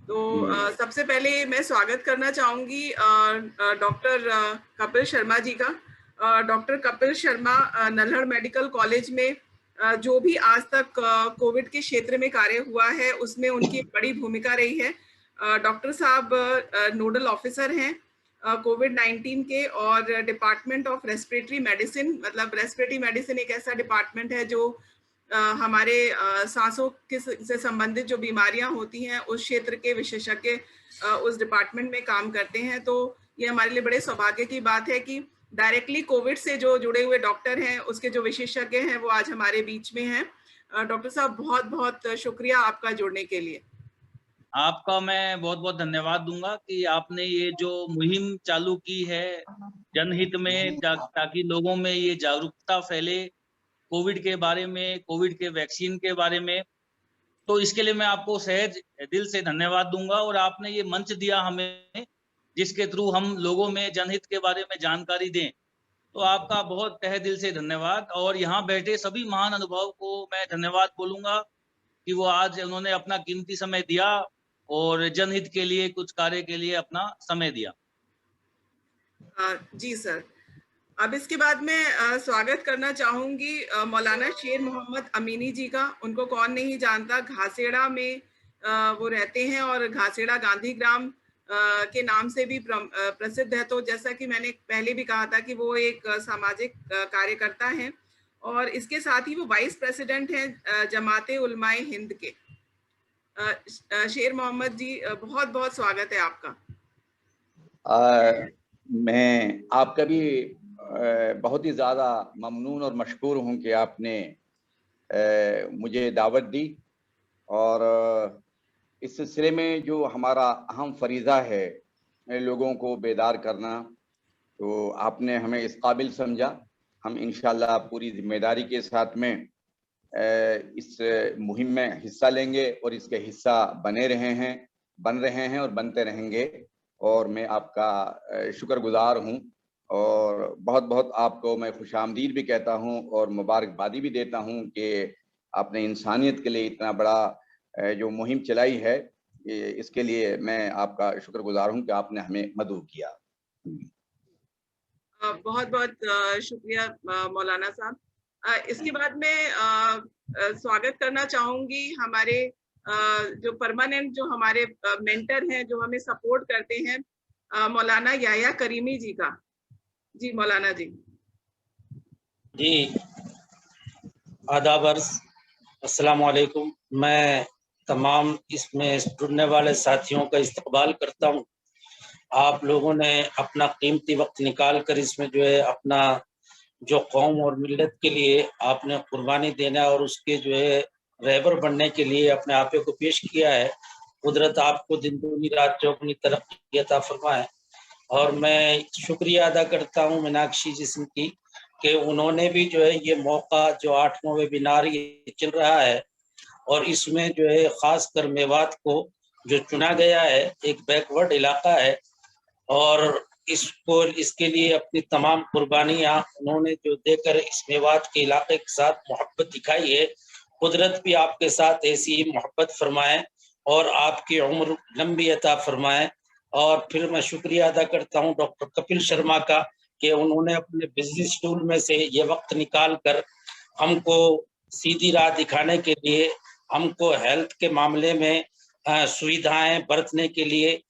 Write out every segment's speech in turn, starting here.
तो जी सबसे पहले मैं स्वागत करना चाहूंगी डॉक्टर कपिल शर्मा जी का। Doctor Kapil Sharma Nalhar medical college में जो भी आज तक कोविड के क्षेत्र में कार्य हुआ है उसमें उनकी बड़ी भूमिका रही है। डॉक्टर साहब नोडल ऑफिसर हैं कोविड 19 के, और डिपार्टमेंट ऑफ रेस्पिरेटरी मेडिसिन, मतलब रेस्पिरेटरी मेडिसिन एक ऐसा डिपार्टमेंट है जो हमारे सांसों के से संबंधित जो बीमारियां होती हैं उस क्षेत्र के विशेषज्ञ उस डिपार्टमेंट में काम करते हैं। तो ये हमारे लिए बड़े सौभाग्य की बात है कि डायरेक्टली कोविड से जो जुड़े हुए डॉक्टर हैं उसके जो विशेषज्ञ हैं वो आज हमारे बीच में हैं। डॉक्टर साहब बहुत बहुत शुक्रिया आपका जुड़ने के लिए। आपका मैं बहुत-बहुत धन्यवाद दूँगा कि आपने ये जो मुहिम चालू की है जनहित में ताकि लोगों में ये जागरूकता फैले कोविड के बारे में, कोविड के वैक्सीन के बारे में। तो इसके लिए मैं आपको सहज दिल से धन्यवाद दूँगा और आपने ये मंच दिया हमें, जिसके थ्रू हम लोगों में जनहित के बारे में जानकारी दें। तो आपका बहुत तहे दिल से धन्यवाद और यहाँ बैठे सभी महान अनुभव को मैं धन्यवाद बोलूँगा कि वो आज उन्होंने अपना कीमती समय दिया और जनहित के लिए कुछ कार्य के लिए अपना समय दिया। जी सर। अब इसके बाद मैं स्वागत करना चाहूंगी मौलाना शेर मोहम्मद अमीनी जी का। उनको कौन नहीं जानता, घासेड़ा में वो रहते हैं और घासेड़ा गांधी ग्राम के नाम से भी प्रसिद्ध है। तो जैसा कि मैंने पहले भी कहा था कि वो एक सामाजिक कार्यकर्ता हैं और इसके साथ ही वो वाइस प्रेसिडेंट हैं जमाते उलमाए हिंद के। शेर मोहम्मद जी, बहुत बहुत स्वागत है आपका। मैं आपका भी बहुत ही ज़्यादा ममनून और मशकूर हूँ कि आपने मुझे दावत दी और इस सिलसिले में जो हमारा अहम फरीज़ा है लोगों को बेदार करना, तो आपने हमें इस काबिल समझा। हम इंशाल्लाह पूरी जिम्मेदारी के साथ में इस मुहिम में हिस्सा लेंगे और इसके हिस्सा बन रहे हैं और बनते रहेंगे। और मैं आपका शुक्रगुजार हूँ और बहुत-बहुत आपको मैं खुशामदीद भी कहता हूँ और मुबारकबादी भी देता हूँ कि आपने इंसानियत के लिए इतना बड़ा जो मुहिम चलाई है, इसके लिए मैं आपका शुक्रगुजार हूँ कि आपने हमें मदऊ किया। बहुत बहुत शुक्रिया मौलाना साहब। इसके बाद में स्वागत करना चाहूंगी हमारे जो परमानेंट जो हमारे मेंटर हैं जो हमें सपोर्ट करते हैं, मौलाना याया करीमी जी का। जी मौलाना जी। जी आदाब अर्ज़, अस्सलाम वालेकुम। मैं तमाम इसमें जुड़ने वाले साथियों का इस्तकबाल करता हूँ। आप लोगों ने अपना कीमती वक्त निकाल कर इसमें जो है अपना जो कौम और मिल्लत के लिए आपने कुर्बानी देना और उसके जो है रहबर बनने के लिए अपने आपे को पेश किया है। कुदरत आपको दिन दूनी रात चौगुनी तरक्की अता फरमाए। और मैं शुक्रिया अदा करता हूँ मीनाक्षी जिस्म की कि उन्होंने भी जो है ये मौका जो 8वां वेबिनार ये चल रहा है और इसमें जो है ख़ासकर मेवात को जो चुना गया है, एक बैकवर्ड इलाका है और इसको इसके लिए अपनी तमाम कुर्बानियाँ उन्होंने जो देकर इस मेवात के इलाके के साथ मोहब्बत दिखाई है। कुदरत भी आपके साथ ऐसी ही मोहब्बत फरमाए और आपकी उम्र लंबी अता फरमाए। और फिर मैं शुक्रिया अदा करता हूँ डॉक्टर कपिल शर्मा का कि उन्होंने अपने बिजली शेड्यूल में से ये वक्त निकाल कर हमको सीधी राह दिखाने के लिए, हमको हेल्थ के मामले में सुविधाएं बरतने के लिए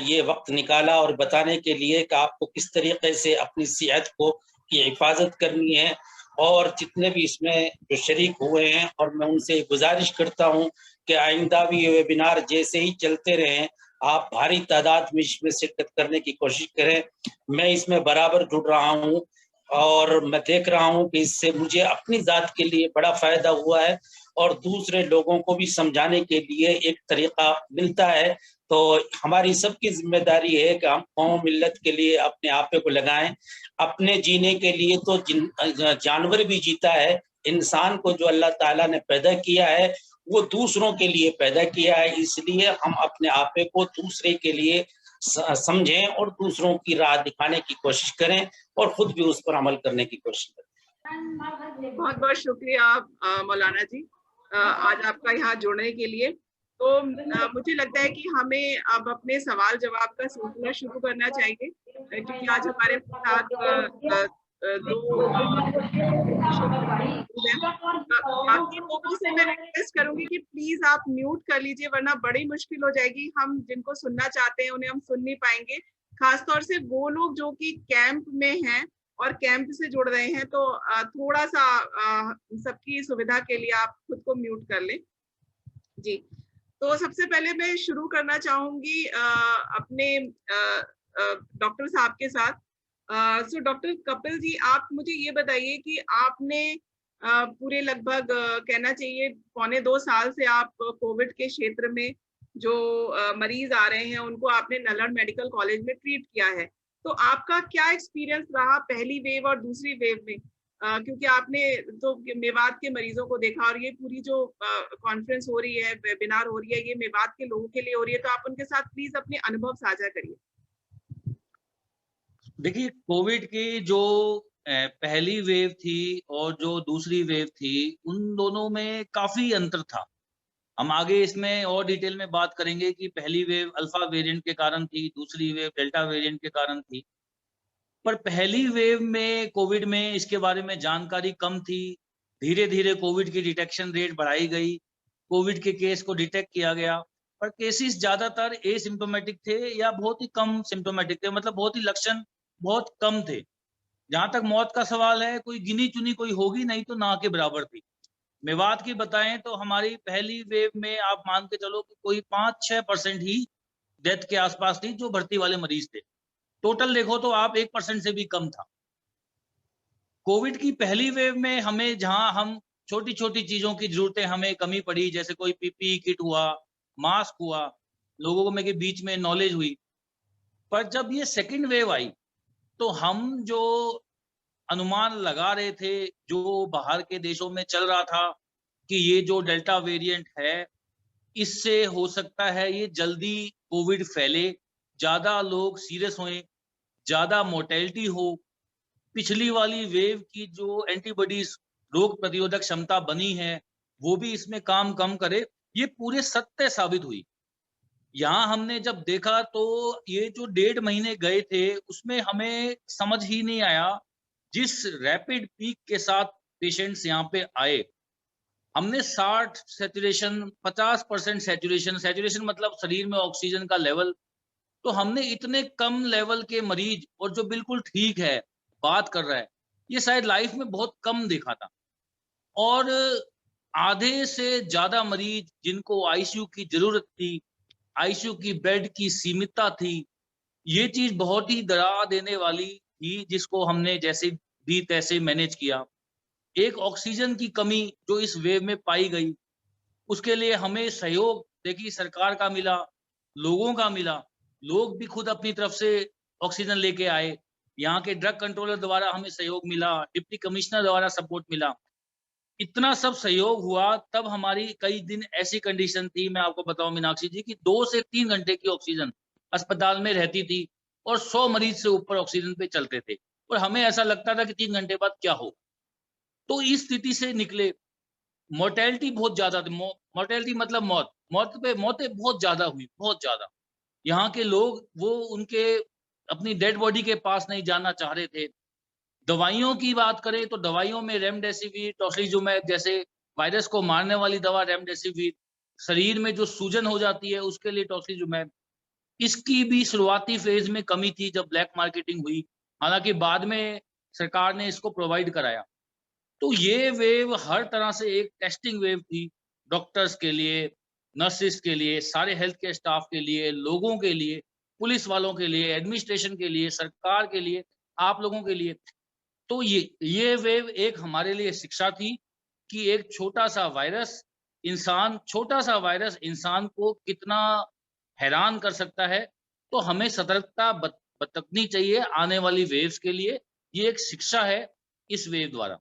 ये वक्त निकाला और बताने के लिए कि आपको किस तरीके से अपनी सेहत को की हिफाजत करनी है। और जितने भी इसमें जो शरीक हुए हैं और मैं उनसे गुजारिश करता हूँ कि आइंदा भी ये वेबिनार जैसे ही चलते रहें, आप भारी तादाद में इसमें शिरकत करने की कोशिश करें। मैं इसमें बराबर जुड़ रहा हूँ और मैं देख रहा हूँ कि इससे मुझे अपनी ज़ात के लिए बड़ा फ़ायदा हुआ है और दूसरे लोगों को भी समझाने के लिए एक तरीक़ा मिलता है। तो हमारी सबकी ज़िम्मेदारी है कि हम कौम मिल्लत के लिए अपने आपे को लगाएं। अपने जीने के लिए तो जानवर भी जीता है, इंसान को जो अल्लाह ताला ने पैदा किया है वो दूसरों के लिए पैदा किया है, इसलिए हम अपने आपे को दूसरे के लिए समझें और दूसरों की राह दिखाने की कोशिश करें और खुद भी उस पर अमल करने की कोशिश करें। बहुत बहुत शुक्रिया मौलाना जी आज आपका यहाँ जुड़ने के लिए। तो मुझे लगता है कि हमें अब अपने सवाल जवाब का सिलसिला शुरू करना चाहिए, क्योंकि आज हमारे साथ दो मौजूद हैं। बाकी लोगों से मैं रिक्वेस्ट करूंगी कि प्लीज आप म्यूट कर लीजिए, वरना बड़ी मुश्किल हो जाएगी। हम जिनको सुनना चाहते हैं उन्हें हम सुन नहीं पाएंगे, खासतौर से वो लोग जो कि कैंप में हैं और कैंप से जुड़ रहे हैं। तो थोड़ा सा सबकी सुविधा के लिए आप खुद को म्यूट कर लें। जी, तो सबसे पहले मैं शुरू करना चाहूंगी अपने डॉक्टर साहब के साथ। सो डॉक्टर कपिल जी, आप मुझे ये बताइए कि आपने पूरे लगभग कहना चाहिए 1.25 साल से आप कोविड के क्षेत्र में जो मरीज आ रहे हैं उनको आपने नल्हड़ मेडिकल कॉलेज में ट्रीट किया है। तो आपका क्या एक्सपीरियंस रहा पहली वेव और दूसरी वेव में? क्योंकि आपने तो मेवात के मरीजों को देखा, और ये पूरी जो कॉन्फ्रेंस हो रही है, वेबिनार हो रही है, ये मेवात के लोगों के लिए हो रही है। तो आप उनके साथ प्लीज अपने अनुभव साझा करिए। देखिए, कोविड की जो पहली वेव थी और जो दूसरी वेव थी, उन दोनों में काफी अंतर था। हम आगे इसमें और डिटेल में बात करेंगे कि पहली वेव अल्फा वेरिएंट के कारण थी, दूसरी वेव डेल्टा वेरिएंट के कारण थी। पर पहली वेव में कोविड में इसके बारे में जानकारी कम थी। धीरे-धीरे कोविड की डिटेक्शन रेट बढ़ाई गई, कोविड के केस को डिटेक्ट किया गया, पर केसेस ज़्यादातर एसिम्प्टोमेटिक थे या बहुत ही कम सिम्प्टोमेटिक थे, मतलब बहुत ही लक्षण बहुत कम थे। जहाँ तक मौत का सवाल है, कोई गिनी-चुनी कोई होगी, नहीं तो ना के बराबर थी। मेवात की बताएं तो हमारी पहली वेव में आप मान के चलो कि कोई 5-6% ही डेथ के आसपास थी जो भर्ती वाले मरीज थे। टोटल देखो तो आप 1% से भी कम था। कोविड की पहली वेव में हमें जहां हम छोटी-छोटी चीजों की जरूरतें हमें कमी पड़ी, जैसे कोई पीपीई किट हुआ, मास्क हुआ, लोगों में के बीच में नॉलेज हुई। पर जब ये सेकंड वेव आई तो हम जो अनुमान लगा रहे थे, जो बाहर के देशों में चल रहा था कि ये जो डेल्टा वेरिएंट है, इससे हो सकता है ये जल्दी कोविड फैले, ज़्यादा लोग सीरियस होएँ, ज़्यादा मोर्टेलिटी हो। पिछली वाली वेव की जो एंटीबॉडीज़ रोग प्रतिरोधक क्षमता बनी है, वो भी इसमें काम कम करे, ये पूरे सत्य साबित हुई। यहाँ हमने जब देखा तो ये जो 1.5 महीने गए थे, उसमें हमें समझ ही नहीं आया, जिस रैपिड पीक के साथ पेशेंट्स यहाँ पे आए। हमने 60 सैचुरेशन, 50% सैचुरेशन मतलब शरीर में ऑक्सीजन का लेवल, तो हमने इतने कम लेवल के मरीज और जो बिल्कुल ठीक है, बात कर रहा है, ये शायद लाइफ में बहुत कम देखा था। और आधे से ज़्यादा मरीज जिनको आईसीयू की ज़रूरत थी, आईसीयू की बेड की सीमितता थी, ये चीज़ बहुत ही डरा देने वाली थी, जिसको हमने जैसे भी तैसे मैनेज किया। एक ऑक्सीजन की कमी जो इस वेव में पाई गई, उसके लिए हमें सहयोग देखिए सरकार का मिला, लोगों का मिला। लोग भी खुद अपनी तरफ से ऑक्सीजन लेके आए। यहाँ के ड्रग कंट्रोलर द्वारा हमें सहयोग मिला, डिप्टी कमिश्नर द्वारा सपोर्ट मिला। इतना सब सहयोग हुआ, तब हमारी कई दिन ऐसी कंडीशन थी, मैं आपको बताऊं मीनाक्षी जी, कि 2 से 3 घंटे की ऑक्सीजन अस्पताल में रहती थी और 100 मरीज से ऊपर ऑक्सीजन पे चलते थे। और हमें ऐसा लगता था कि 3 घंटे बाद क्या हो। तो इस स्थिति से निकले। मोर्टेलिटी बहुत ज्यादा थी, मोर्टेलिटी मतलब मौतें बहुत ज्यादा हुई, बहुत ज्यादा। यहाँ के लोग वो उनके अपनी डेड बॉडी के पास नहीं जाना चाह रहे थे। दवाइयों की बात करें तो दवाइयों में रेमडेसिविर, टोसिलिजुमैब जैसे वायरस को मारने वाली दवा रेमडेसिविर, शरीर में जो सूजन हो जाती है उसके लिए टोसिलिजुमैब, इसकी भी शुरुआती फेज में कमी थी जब ब्लैक मार्केटिंग हुई। हालांकि बाद में सरकार ने इसको प्रोवाइड कराया। तो ये वेव हर तरह से एक टेस्टिंग वेव थी, डॉक्टर्स के लिए, नर्सेस के लिए, सारे हेल्थ केयर स्टाफ के लिए, लोगों के लिए, पुलिस वालों के लिए, एडमिनिस्ट्रेशन के लिए, सरकार के लिए, आप लोगों के लिए। तो ये वेव एक हमारे लिए शिक्षा थी कि एक छोटा सा वायरस इंसान को कितना हैरान कर सकता है। तो हमें सतर्कता बरतनी चाहिए आने वाली वेव्स के लिए। ये एक शिक्षा है इस वेव द्वारा।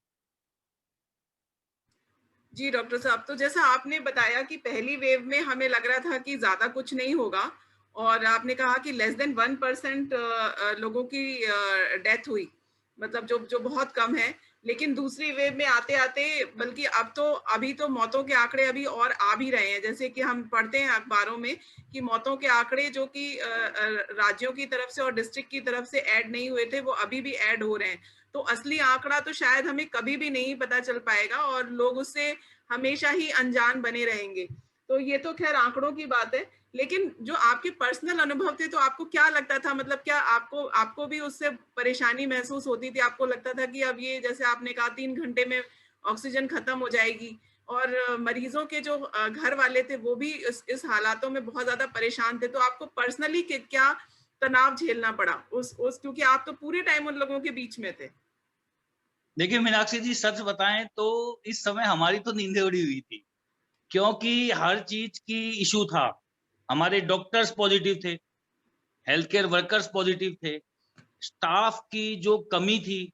जी डॉक्टर साहब, तो जैसा आपने बताया कि पहली वेव में हमें लग रहा था कि ज्यादा कुछ नहीं होगा, और आपने कहा कि लेस देन 1% लोगों की डेथ हुई, मतलब जो जो बहुत कम है। लेकिन दूसरी वेव में आते आते, बल्कि अभी तो मौतों के आंकड़े अभी और आ भी रहे हैं, जैसे कि हम पढ़ते हैं अखबारों में कि मौतों के आंकड़े जो कि राज्यों की तरफ से और डिस्ट्रिक्ट की तरफ से ऐड नहीं हुए थे, वो अभी भी ऐड हो रहे हैं। तो असली आंकड़ा तो शायद हमें कभी भी नहीं पता चल पाएगा और लोग उससे हमेशा ही अनजान बने रहेंगे। तो ये तो खैर आंकड़ों की बात है, लेकिन जो आपके पर्सनल अनुभव थे, तो आपको क्या लगता था, मतलब क्या आपको भी उससे परेशानी महसूस होती थी? आपको लगता था कि अब ये, जैसे आपने कहा, 3 घंटे में ऑक्सीजन खत्म हो जाएगी, और मरीजों के जो घर वाले थे वो भी इस हालातों में बहुत ज्यादा परेशान थे, तो आपको पर्सनली क्या तनाव झेलना पड़ा उस क्योंकि आप तो पूरे टाइम उन लोगों के बीच में थे? देखिए मीनाक्षी जी, सच बताएं तो इस समय हमारी तो नींदें उड़ी हुई थी, क्योंकि हर चीज की इशू था। हमारे डॉक्टर्स पॉजिटिव थे, हेल्थ केयर वर्कर्स पॉजिटिव थे, स्टाफ की जो कमी थी,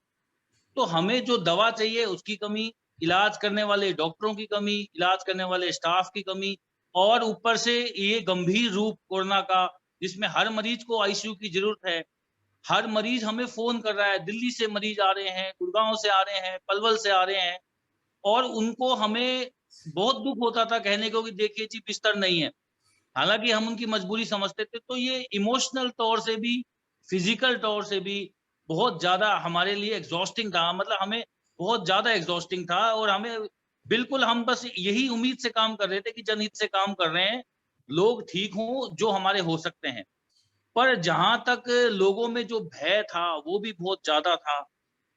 तो हमें जो दवा चाहिए उसकी कमी, इलाज करने वाले डॉक्टरों की कमी, इलाज करने वाले स्टाफ की कमी, और ऊपर से ये गंभीर रूप कोरोना का, जिसमें हर मरीज को आईसीयू की जरूरत है। हर मरीज हमें फोन कर रहा है, दिल्ली से मरीज आ रहे हैं, गुड़गांव से आ रहे हैं, पलवल से आ रहे हैं, और उनको हमें बहुत दुख होता था कहने को कि देखिए जी बिस्तर नहीं है। हालांकि हम उनकी मजबूरी समझते थे, तो ये इमोशनल तौर से भी, फिजिकल तौर से भी बहुत ज्यादा हमारे लिए एग्जॉस्टिंग था। मतलब हमें बहुत ज्यादा एग्जॉस्टिंग था, और हमें बिल्कुल, हम बस यही उम्मीद से काम कर रहे थे कि जनहित से काम कर रहे हैं, लोग ठीक हों जो हमारे हो सकते हैं। पर जहां तक लोगों में जो भय था वो भी बहुत ज्यादा था।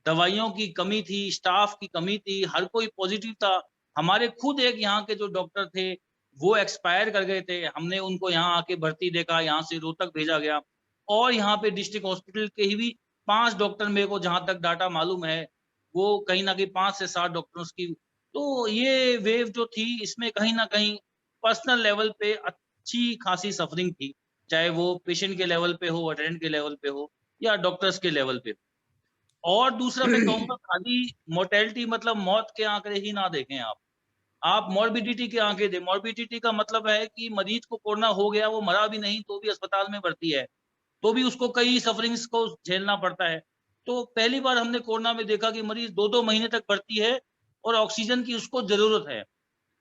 दवाइयों की कमी थी, स्टाफ की कमी थी, हर कोई पॉजिटिव था। हमारे खुद एक यहाँ के जो डॉक्टर थे वो एक्सपायर कर गए थे, हमने उनको यहाँ आके भर्ती देखा, यहाँ से रोहतक भेजा गया, और यहाँ पे डिस्ट्रिक्ट हॉस्पिटल के ही भी 5 डॉक्टर, मेरे को जहां तक डाटा मालूम है, वो कहीं ना कहीं 5 से 7 डॉक्टर्स की। तो ये वेव जो थी, इसमें कहीं ना कहीं पर्सनल लेवल पे अच्छी खासी सफरिंग थी, चाहे वो पेशेंट के लेवल पे हो, अटेंडेंट के लेवल पे हो, या डॉक्टर्स के लेवल पे हो। और दूसरा मैं कहूंगा, खाली मोर्टेलिटी मतलब मौत के आंकड़े ही ना देखें आप मॉर्बिडिटी के आंकड़े दें। मॉर्बिडिटी का मतलब है कि मरीज को कोरोना हो गया, वो मरा भी नहीं तो भी अस्पताल में भर्ती है, तो भी उसको कई सफरिंग्स को झेलना पड़ता है। तो पहली बार हमने कोरोना में देखा कि मरीज 2-2 महीने तक भर्ती है और ऑक्सीजन की उसको जरूरत है,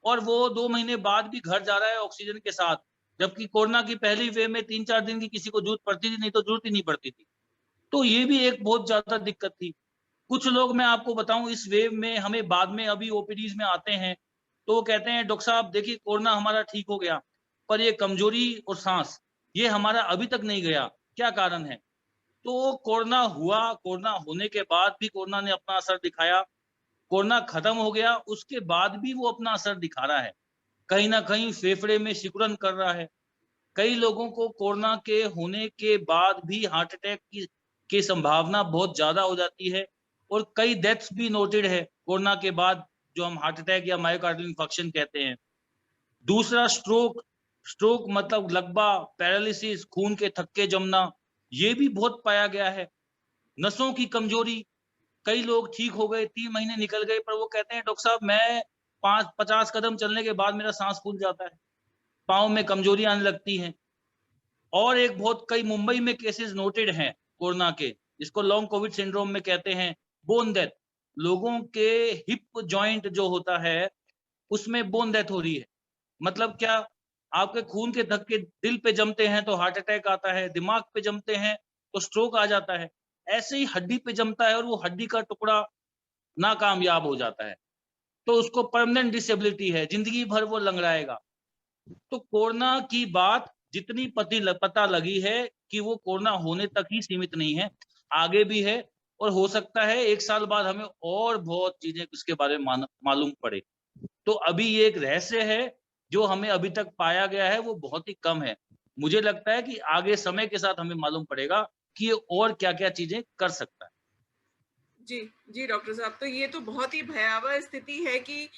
और वो 2 महीने बाद भी घर जा रहा है ऑक्सीजन के साथ, जबकि कोरोना की पहली वेव में 3-4 दिन की किसी को जरूरत पड़ती थी, नहीं तो जरूरत ही नहीं पड़ती थी। तो ये भी एक बहुत ज्यादा दिक्कत थी। कुछ लोग, मैं आपको बताऊं, इस वेव में हमें बाद में अभी ओपीडीज में आते हैं तो वो कहते हैं डॉक्टर साहब देखिए कोरोना हमारा ठीक हो गया, पर ये कमजोरी और सांस ये हमारा अभी तक नहीं गया, क्या कारण है? तो कोरोना हुआ, कोरोना होने के बाद भी कोरोना ने अपना असर दिखाया, कोरोना खत्म हो गया उसके बाद भी वो अपना असर दिखा रहा है, कहीं ना कहीं फेफड़े में सिकुड़न कर रहा है। कई लोगों को कोरोना के होने के बाद भी हार्ट अटैक की संभावना बहुत ज्यादा हो जाती है, और कई डेथ्स भी नोटेड है कोरोना के बाद, जो हम हार्ट अटैक या मायोकार्डियल इंफेक्शन कहते हैं। दूसरा स्ट्रोक, स्ट्रोक मतलब लगवा, पैरालिसिस, खून के थक्के जमना, ये भी बहुत पाया गया है। नसों की कमजोरी, कई लोग ठीक हो गए, 3 महीने निकल गए, पर वो कहते हैं डॉक्टर साहब मैं 50 कदम चलने के बाद मेरा सांस फूल जाता है, पाँव में कमजोरी आने लगती है। और एक बहुत, कई मुंबई में केसेस नोटेड हैं कोरोना के, जिसको लॉन्ग कोविड सिंड्रोम में कहते हैं, बोन डेथ। लोगों के हिप जॉइंट जो होता है उसमें बोन डेथ हो रही है। मतलब क्या, आपके खून के धक्के दिल पे जमते हैं तो हार्ट अटैक आता है, दिमाग पे जमते हैं तो स्ट्रोक आ जाता है, ऐसे ही हड्डी पे जमता है और वो हड्डी का टुकड़ा नाकामयाब हो जाता है, तो उसको परमानेंट डिसेबिलिटी है, जिंदगी भर वो लंगड़ाएगा। तो कोरोना की बात जितनी पता लगी है कि वो कोरोना होने तक ही सीमित नहीं है, आगे भी है, और हो सकता है 1 साल बाद हमें और बहुत चीजें उसके बारे में मालूम पड़े। तो अभी ये एक रहस्य है जो हमें अभी तक पाया गया है, वो बहुत ही कम है। मुझे लगता है कि आगे समय के साथ हमें मालूम पड़ेगा कि ये और क्या-क्या चीजें कर सकता है। जी, जी डॉक्टर साहब, तो ये तो बहुत ही भयावह स्थिति है कि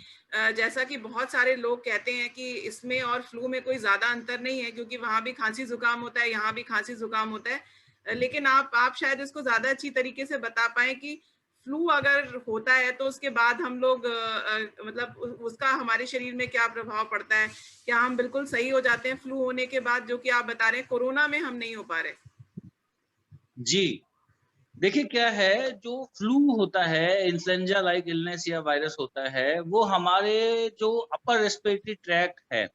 जैसा कि बहुत सारे लोग कहते हैं कि इसमें और फ्लू में कोई ज़्यादा अंतर नहीं है, क्योंकि वहाँ भी खाँसी-ज़ुकाम होता है, यहाँ भी खाँसी-ज़ुकाम होता है। लेकिन आप शायद इसको ज़्यादा अच्छी तरीके से बता पाएँ कि फ्लू अगर होता है तो उसके बाद हम लोग मतलब उसका हमारे शरीर में क्या प्रभाव पड़ता है? क्या हम बिल्कुल सही हो जाते हैं फ्लू होने के बाद, जो कि आप बता रहे हैं कोरोना में हम नहीं हो पा रहे? जी। देखिए क्या है, जो फ्लू होता है, इन्फ्लुएंजा लाइक इलनेस या वायरस होता है, वो हमारे जो अपर रेस्पिरेटरी ट्रैक्ट है,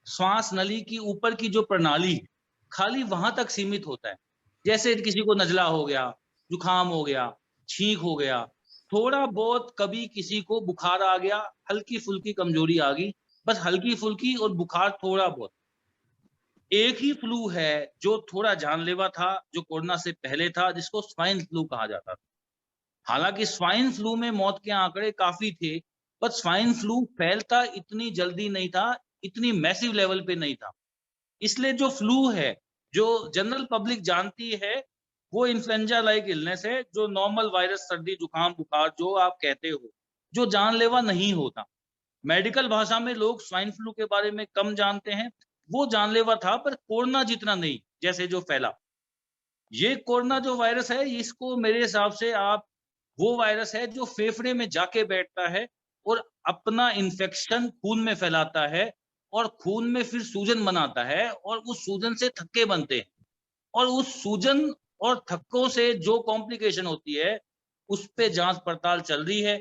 श्वास नली की ऊपर की जो प्रणाली है, खाली वहां तक सीमित होता है। जैसे किसी को नजला हो गया, जुकाम हो गया, छींक हो गया, थोड़ा बहुत कभी किसी को बुखार आ गया, हल्की फुल्की कमजोरी आ गई, बस हल्की फुल्की और बुखार थोड़ा बहुत। एक ही फ्लू है जो थोड़ा जानलेवा था, जो कोरोना से पहले था, जिसको स्वाइन फ्लू कहा जाता था। हालांकि स्वाइन फ्लू में मौत के आंकड़े काफी थे, पर स्वाइन फ्लू फैलता इतनी जल्दी नहीं था, इतनी मैसिव लेवल पे नहीं था। इसलिए जो फ्लू है, जो जनरल पब्लिक जानती है, वो इन्फ्लुएंजा लाइक इलनेस है, जो नॉर्मल वायरस, सर्दी, जुकाम, बुखार जो आप कहते हो, जो जानलेवा नहीं होता। मेडिकल भाषा में लोग स्वाइन फ्लू के बारे में कम जानते हैं। वो जानलेवा था, पर कोरोना जितना नहीं, जैसे जो फैला। ये कोरोना जो वायरस है, इसको मेरे हिसाब से आप, वो वायरस है जो फेफड़े में जाके बैठता है और अपना इन्फेक्शन खून में फैलाता है, और खून में फिर सूजन बनाता है, और उस सूजन से थक्के बनते हैं, और उस सूजन और थक्कों से जो कॉम्प्लिकेशन होती है, उस पे जांच पड़ताल चल रही है।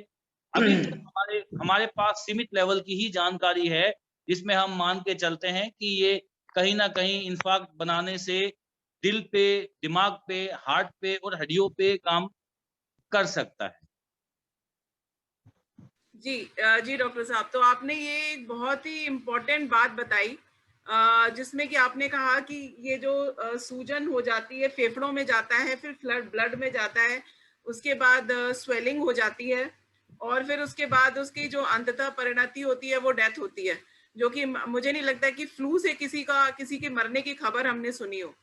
अभी तक हमारे हमारे पास सीमित लेवल की ही जानकारी है, जिसमें हम मान के चलते हैं कि ये कहीं न कहीं इंफाक्ट बनाने से दिल पे, दिमाग पे, हार्ट पे और हड्डियों पे काम कर सकता है। जी जी डॉक्टर साहब, तो आपने ये एक बहुत ही इम्पोर्टेंट बात बताई, जिसमें कि आपने कहा कि ये जो सूजन हो जाती है, फेफड़ों में जाता है, फिर ब्लड ब्लड में जाता है, उसके बाद स्वेलिंग हो जाती है, और फिर उसके बाद उसकी जो अंततः परिणति होती है वो डेथ होती है, जो कि मुझे नहीं लगता कि फ्लू से किसी के मरने की खबर हमने सुनी हो।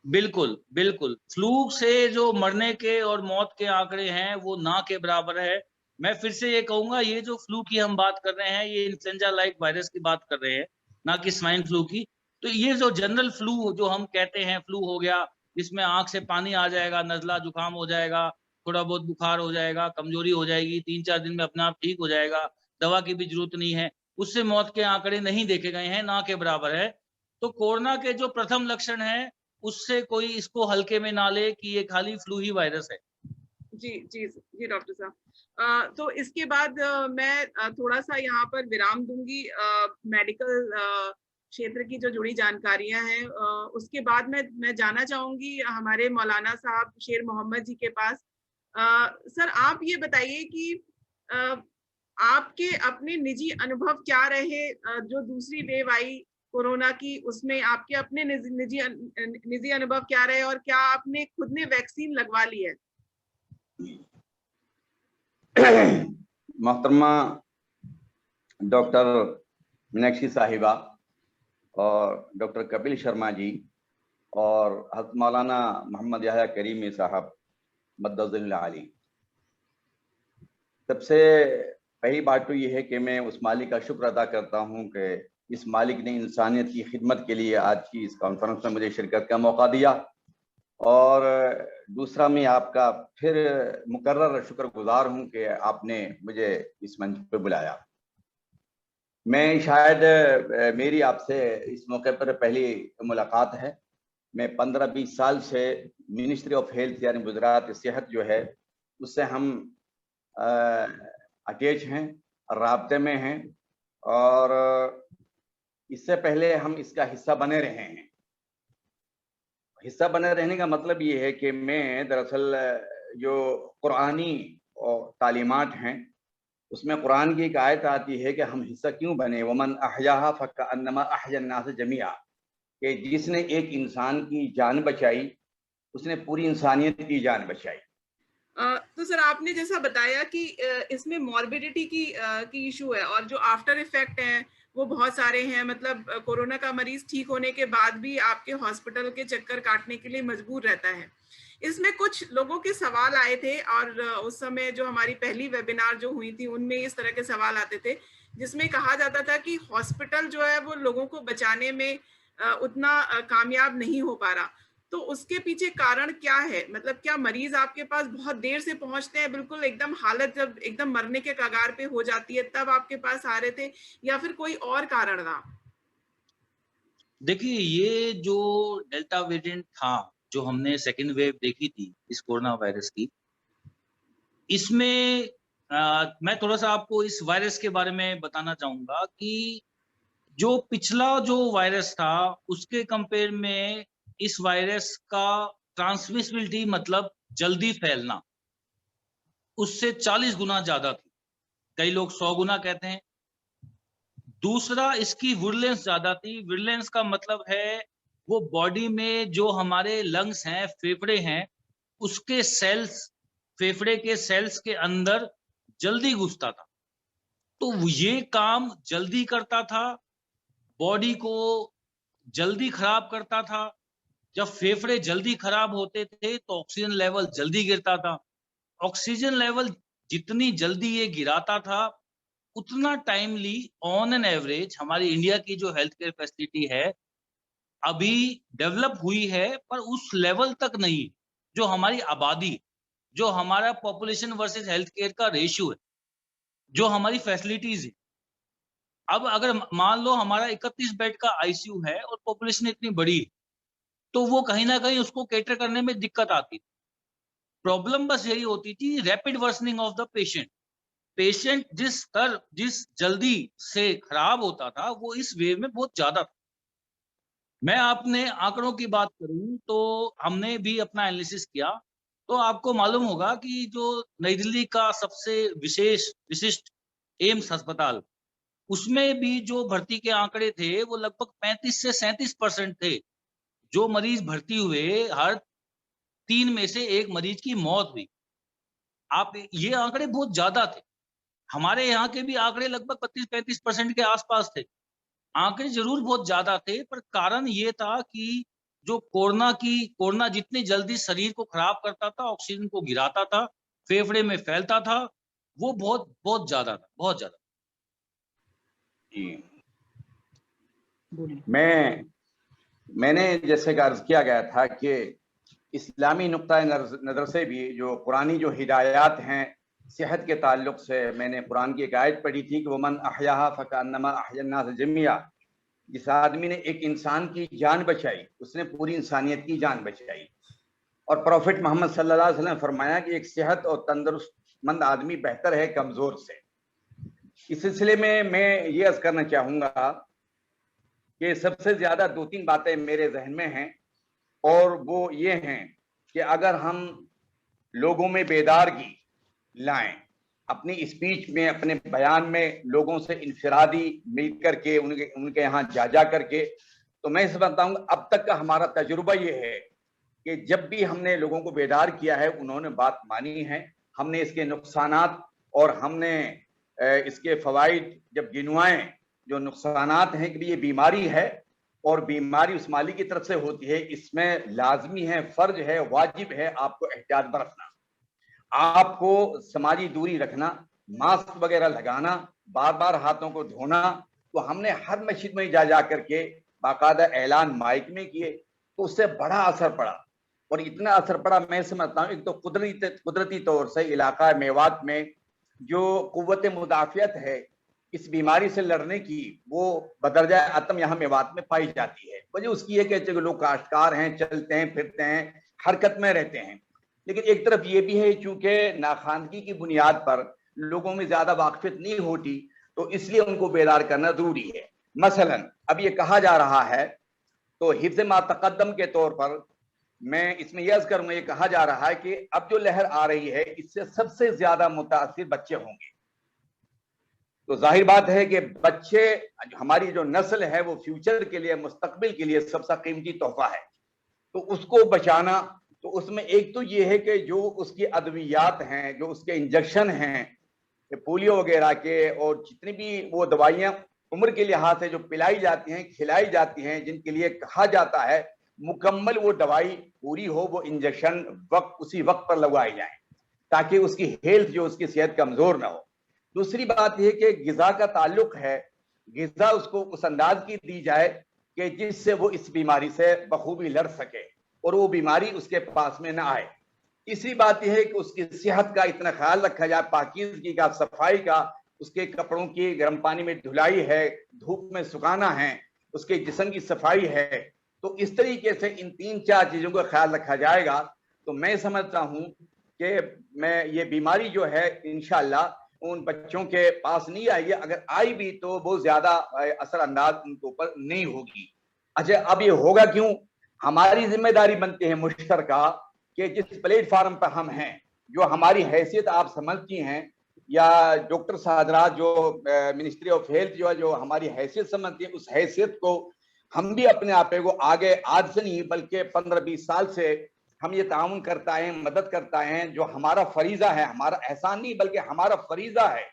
बिल्कुल, बिल्कुल। फ्लू से जो मरने के और मौत के आंकड़े हैं, वो ना के बराबर है। मैं फिर से ये कहूँगा, ये जो फ्लू की हम बात कर रहे हैं, ये इन्फ्लुएंजा लाइक वायरस की बात कर रहे हैं, ना कि स्वाइन फ्लू की। तो ये जो जनरल फ्लू जो हम कहते हैं, फ्लू हो गया, जिसमें आँख से पानी आ जाएगा, नज़ला, जुकाम हो जाएगा, थोड़ा बहुत बुखार हो जाएगा, कमज़ोरी हो जाएगी, 3-4 दिन में अपने आप ठीक हो जाएगा, दवा की भी ज़रूरत नहीं है। उससे मौत के आंकड़े नहीं देखे गए हैं, ना के बराबर है। तो कोरोना के जो प्रथम लक्षण हैं, उससे कोई इसको हल्के में ना ले कि ये खाली फ्लू ही वायरस है। जी, जी, जी डॉक्टर साहब। तो इसके बाद मैं थोड़ा-सा यहाँ पर विराम दूँगी, मेडिकल क्षेत्र की जो जुड़ी जानकारियाँ हैं, उसके बाद मैं जाना चाहूँगी हमारे मौलाना साहब शेर मोहम्मद जी के पास। सर आप ये बताइए कि अ, आपके अपने निजी अनुभव क्या रहे, जो दूसरी वेव आई कोरोना की, उसमें आपके अपने निजी अनुभव क्या रहे, और क्या आपने खुद ने वैक्सीन लगवा ली है? मोहतरमा डॉक्टर मीनाक्षी साहिबा और डॉक्टर कपिल शर्मा जी और हज़रत मौलाना मोहम्मद याह्या करीमी साहब मद्दज़िल आली, सबसे पहली बात तो ये है कि मैं उस मालिक का शुक्र अदा करता हूँ कि इस मालिक ने इंसानियत की खिदमत के लिए आज की इस कॉन्फ्रेंस में मुझे शिरकत का मौका दिया। और दूसरा, मैं आपका फिर मुकर्रर शुक्रगुजार हूँ कि आपने मुझे इस मंच पर बुलाया। मैं शायद मेरी आपसे इस मौके पर पहली मुलाकात है। मैं 15-20 साल से मिनिस्ट्री ऑफ हेल्थ यानी वज़ारत सेहत जो है, उससे हम अटैच हैं, राब्ते में हैं, और इससे पहले हम इसका हिस्सा बने रहे हैं। हिस्सा बने रहने का मतलब ये है कि मैं दरअसल जो कुरानी तालीमात हैं, उसमें कुरान की एक आयत आती है कि हम हिस्सा क्यों बने, वमन अहयाहा फकअन्नमा अहयन नास जमीआ, कि जिसने एक इंसान की जान बचाई, उसने पूरी इंसानियत की जान बचाई। तो सर आपने जैसा बताया कि इसमें मॉर्बिडिटी की इशू है, और जो आफ्टर इफेक्ट हैं वो बहुत सारे हैं, मतलब कोरोना का मरीज ठीक होने के बाद भी आपके हॉस्पिटल के चक्कर काटने के लिए मजबूर रहता है। इसमें कुछ लोगों के सवाल आए थे, और उस समय जो हमारी पहली वेबिनार जो हुई थी उनमें इस तरह के सवाल आते थे, जिसमें कहा जाता था कि हॉस्पिटल जो है वो लोगों को बचाने में उतना कामयाब नहीं हो पा रहा। तो उसके पीछे कारण क्या है? मतलब क्या मरीज आपके पास बहुत देर से पहुंचते हैं, बिल्कुल एकदम हालत जब एकदम मरने के कगार पे हो जाती है तब आपके पास आ रहे थे, या फिर कोई और कारण था? देखिए, ये जो डेल्टा वेरिएंट था, जो हमने सेकेंड वेव देखी थी इस कोरोना वायरस की, इसमें मैं थोड़ा सा आपको इस वायरस के बारे में बताना चाहूंगा कि जो पिछला जो वायरस था उसके कंपेयर में इस वायरस का ट्रांसमिसिबिलिटी मतलब जल्दी फैलना उससे 40 गुना ज्यादा थी, कई लोग 100 गुना कहते हैं। दूसरा, इसकी विरुलेंस ज्यादा थी। विरुलेंस का मतलब है वो बॉडी में जो हमारे लंग्स हैं, फेफड़े हैं, उसके सेल्स, फेफड़े के सेल्स के अंदर जल्दी घुसता था, तो ये काम जल्दी करता था, बॉडी को जल्दी खराब करता था। जब फेफड़े जल्दी खराब होते थे तो ऑक्सीजन लेवल जल्दी गिरता था। ऑक्सीजन लेवल जितनी जल्दी ये गिराता था उतना टाइमली ऑन एन एवरेज हमारी इंडिया की जो हेल्थ केयर फैसिलिटी है अभी डेवलप हुई है, पर उस लेवल तक नहीं जो हमारी आबादी, जो हमारा पॉपुलेशन वर्सेस हेल्थ केयर का रेशियो है, जो हमारी फैसिलिटीज है। अब अगर मान लो हमारा 31 बेड का आईसीयू है और पॉपुलेशन इतनी बड़ी है, तो वो कहीं ना कहीं उसको कैटर करने में दिक्कत आती थी। प्रॉब्लम बस यही होती थी, rapid worsening of the patient. Patient जिस जल्दी से खराब होता था वो इस वेव में बहुत ज्यादा था। मैं आपने आंकड़ों की बात करूं तो हमने भी अपना एनालिसिस किया, तो आपको मालूम होगा कि जो नई दिल्ली का सबसे विशिष्ट एम्स अस्पताल, उसमें भी जो भर्ती के आंकड़े थे वो लगभग 35 से 37% थे। जो मरीज भर्ती हुए, हर 3 में से 1 मरीज की मौत हुई। आप ये आंकड़े बहुत ज्यादा थे। हमारे यहाँ के भी आंकड़े लगभग 32-35% के आसपास थे। आंकड़े जरूर बहुत ज्यादा थे, पर कारण ये था कि जो कोरोना जितनी जल्दी शरीर को खराब करता था, ऑक्सीजन को गिराता था, फेफड़े में फैलता था, वो बहुत ज्यादा था, बहुत ज्यादा। मैंने जैसे अर्ज किया गया था कि इस्लामी नुक्ता नज़र से भी जो पुरानी जो हिदायत हैं सेहत के ताल्लुक से, मैंने कुरान की एक आयत पढ़ी थी कि वमन अहयाहा फकअन्नमा अहयन्नास जमिया। जिस आदमी ने एक इंसान की जान बचाई उसने पूरी इंसानियत की जान बचाई। और प्रॉफिट मोहम्मद सल्लल्लाहु अलैहि वसल्लम ने फरमाया कि एक सेहत और तंदुरुस्तमंद आदमी बेहतर है कमजोर से। इस सिलसिले में मैं ये अर्ज करना चाहूंगा कि सबसे ज्यादा 2-3 बातें मेरे जहन में हैं, और वो ये हैं कि अगर हम लोगों में बेदारगी लाएं, अपनी स्पीच में, अपने बयान में लोगों से इनफिरादी मिल करके, उनके यहाँ जा करके, तो मैं इस बताऊंगा अब तक का हमारा तजुर्बा ये है कि जब भी हमने लोगों को बेदार किया है उन्होंने बात मानी है। हमने इसके नुकसानात और हमने इसके फवाइद जब गिनवाएं, जो नुकसानात हैं कि ये बीमारी है और बीमारी उस मालिक की तरफ से होती है, इसमें लाजमी है, फर्ज है, वाजिब है आपको एहतियात बरतना, आपको समाजी दूरी रखना, मास्क वगैरह लगाना, बार बार हाथों को धोना। तो हमने हर मस्जिद में जा करके बाकायदा ऐलान माइक में किए, तो उससे बड़ा असर पड़ा। और इतना असर पड़ा, मैं समझता हूँ एक तो कुदरती तौर से इलाका मेवात में जो कुव्वत मुदाफियत है इस बीमारी से लड़ने की, वो बदरजा आतम यहाँ मेवात में पाई जाती है। वजह उसकी है कि लोग काश्तकार हैं, चलते हैं फिरते हैं, हरकत में रहते हैं। लेकिन एक तरफ ये भी है चूंकि नाखानगी की बुनियाद पर लोगों में ज्यादा वाकफियत नहीं होती, तो इसलिए उनको बेदार करना जरूरी है। मसलन अब ये कहा जा रहा है, तो हिफ्ज़ मा तक़द्दम के तौर पर मैं इसमें यह अर्ज करूंगा, ये कहा जा रहा है कि अब जो लहर आ रही है इससे सबसे ज्यादा मुतासिर बच्चे होंगे। तो जाहिर बात है कि बच्चे, हमारी जो नस्ल है वो फ्यूचर के लिए, मुस्तकबिल के लिए सबसे कीमती तोहफा है, तो उसको बचाना, तो उसमें एक तो ये है कि जो उसकी अद्वियात हैं, जो उसके इंजेक्शन हैं पोलियो वगैरह के, और जितनी भी वो दवाइयां उम्र के लिहाज से जो पिलाई जाती हैं, खिलाई जाती हैं, जिनके लिए कहा जाता है मुकम्मल वो दवाई पूरी हो, वो इंजेक्शन उसी वक्त पर लगवाई जाए ताकि उसकी हेल्थ, जो उसकी सेहत कमजोर ना हो। दूसरी बात यह कि गिजा का ताल्लुक है, गिजा उसको उस अंदाज की दी जाए कि जिससे वो इस बीमारी से बखूबी लड़ सके और वो बीमारी उसके पास में ना आए। तीसरी बात यह है कि उसकी सेहत का इतना ख्याल रखा जाए, पाकीज़गी का, सफाई का, उसके कपड़ों की गर्म पानी में धुलाई है, धूप में सुखाना है, उसके जिस्म की सफाई है, तो इस तरीके से इन 3-4 चीजों का ख्याल रखा जाएगा तो मैं समझता हूं कि मैं ये बीमारी जो है इंशाल्लाह उन बच्चों के पास नहीं आएगी, अगर आई भी तो बहुत ज्यादा असरअंदाज उनके ऊपर नहीं होगी। अच्छा, अब ये होगा क्यों? हमारी जिम्मेदारी बनती है मुश्तरका कि जिस प्लेटफार्म पर हम हैं, जो हमारी हैसियत आप समझती हैं, या डॉक्टर सादरा जो मिनिस्ट्री ऑफ हेल्थ जो हमारी हैसियत समझती है, उस हैसियत को हम भी अपने आप को आगे आज से नहीं बल्कि 15-20 साल से हम ये ताउन करता है, मदद करता है, जो हमारा फरीजा है, हमारा एहसान नहीं बल्कि हमारा फरीजा है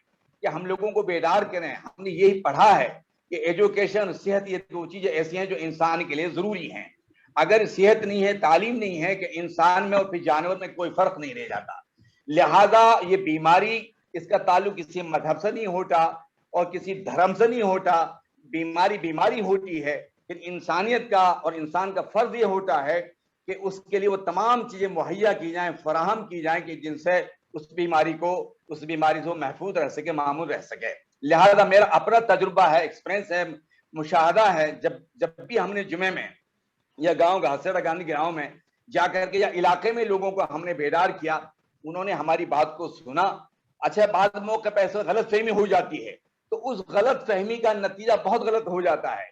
कि हम लोगों को बेदार करें। हमने यही पढ़ा है कि एजुकेशन और सेहत ये दो चीजें ऐसी हैं जो इंसान के लिए जरूरी हैं। अगर सेहत नहीं है, तालीम नहीं है, कि इंसान में और फिर जानवर में कोई फर्क नहीं रह जाता। लिहाजा ये बीमारी, इसका ताल्लुक किसी मजहब से नहीं होता और किसी धर्म से नहीं होता। बीमारी बीमारी होती है, फिर इंसानियत का और इंसान का फर्ज ये होता है कि उसके लिए वो तमाम चीजें मुहैया की जाएं, फराहम की जाएं कि जिनसे उस बीमारी से महफूज रह सके, मामूल रह सके। लिहाजा मेरा अपना तजुर्बा है, एक्सपीरियंस है, मुशाहदा है, जब भी हमने जुमे में या गांव घासेड़ा गांधी गांव में जाकर के या इलाके में लोगों को हमने बेदार किया, उन्होंने हमारी बात को सुना। अच्छा, बाद मौके पर ऐसा गलत फहमी हो जाती है तो उस गलत फहमी का नतीजा बहुत गलत हो जाता है।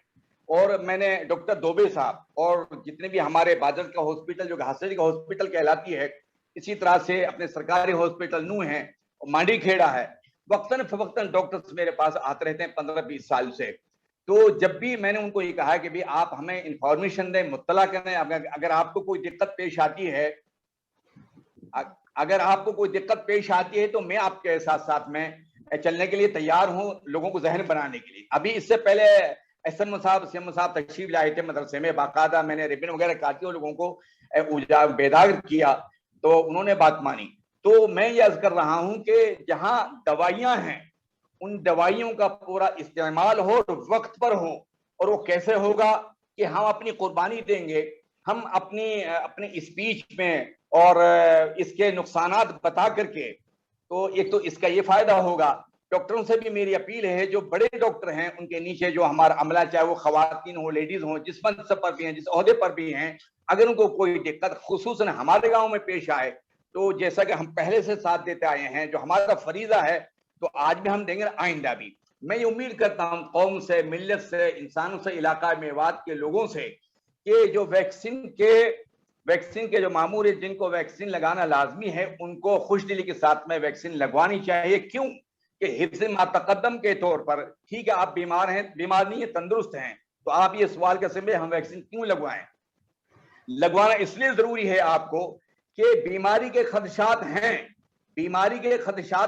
और मैंने डॉक्टर दोबे साहब और जितने भी हमारे बादल का हॉस्पिटल जो घासेड़ी का हॉस्पिटल कहलाती है, इसी तरह से अपने सरकारी हॉस्पिटल नू है, मांडी खेड़ा है, वक्तन फवक्तन डॉक्टर्स मेरे पास आते रहते हैं 15-20 साल से। तो जब भी मैंने उनको ये कहा कि भाई आप हमें इंफॉर्मेशन दें, मुत्तला करें, अगर आपको कोई दिक्कत पेश आती है, अगर आपको कोई दिक्कत पेश आती है तो मैं आपके साथ साथ में चलने के लिए तैयार हूं, लोगों को जहन बनाने के लिए। अभी इससे पहले एसएम साहब तशरीफ लाए थे मदरसे में, बाकायदा मैंने रिबन वगैरह काटी और लोगों को बेदार किया, तो उन्होंने बात मानी। तो मैं ये अर्ज कर रहा हूं कि जहां दवाइयां हैं, उन दवाइयों का पूरा इस्तेमाल हो और वक्त पर हो। और वो कैसे होगा कि हम अपनी कुर्बानी देंगे, हम अपनी स्पीच में और इसके नुकसानात बता करके, तो एक तो इसका ये फायदा होगा। डॉक्टरों से भी मेरी अपील है, जो बड़े डॉक्टर हैं उनके नीचे जो हमारा अमला, चाहे वो खवातीन हो, लेडीज हो, जिस मनसब पर भी हैं, जिस ओहदे पर भी हैं, अगर उनको कोई दिक्कत खुसूसन हमारे गांव में पेश आए, तो जैसा कि हम पहले से साथ देते आए हैं, जो हमारा फरीजा है, तो आज भी हम देंगे, आइंदा भी। मैं ये उम्मीद करता हूँ कौम से, मिल्लत से, इंसानों से, इलाका मेवात के लोगों से, कि जो वैक्सीन के जो मामूर है, जिनको वैक्सीन लगाना लाजमी है, उनको खुशदिली के साथ में वैक्सीन लगवानी चाहिए। क्यों कि हिफ्ज़ मा तक़द्दम के तौर पर, ठीक है आप बीमार हैं, बीमार नहीं है, तंदुरुस्त हैं, तो आप ये सवाल कर सकते हैं हम वैक्सीन क्यों लगवाएं। लगवाना इसलिए जरूरी है आपको कि बीमारी के खदशात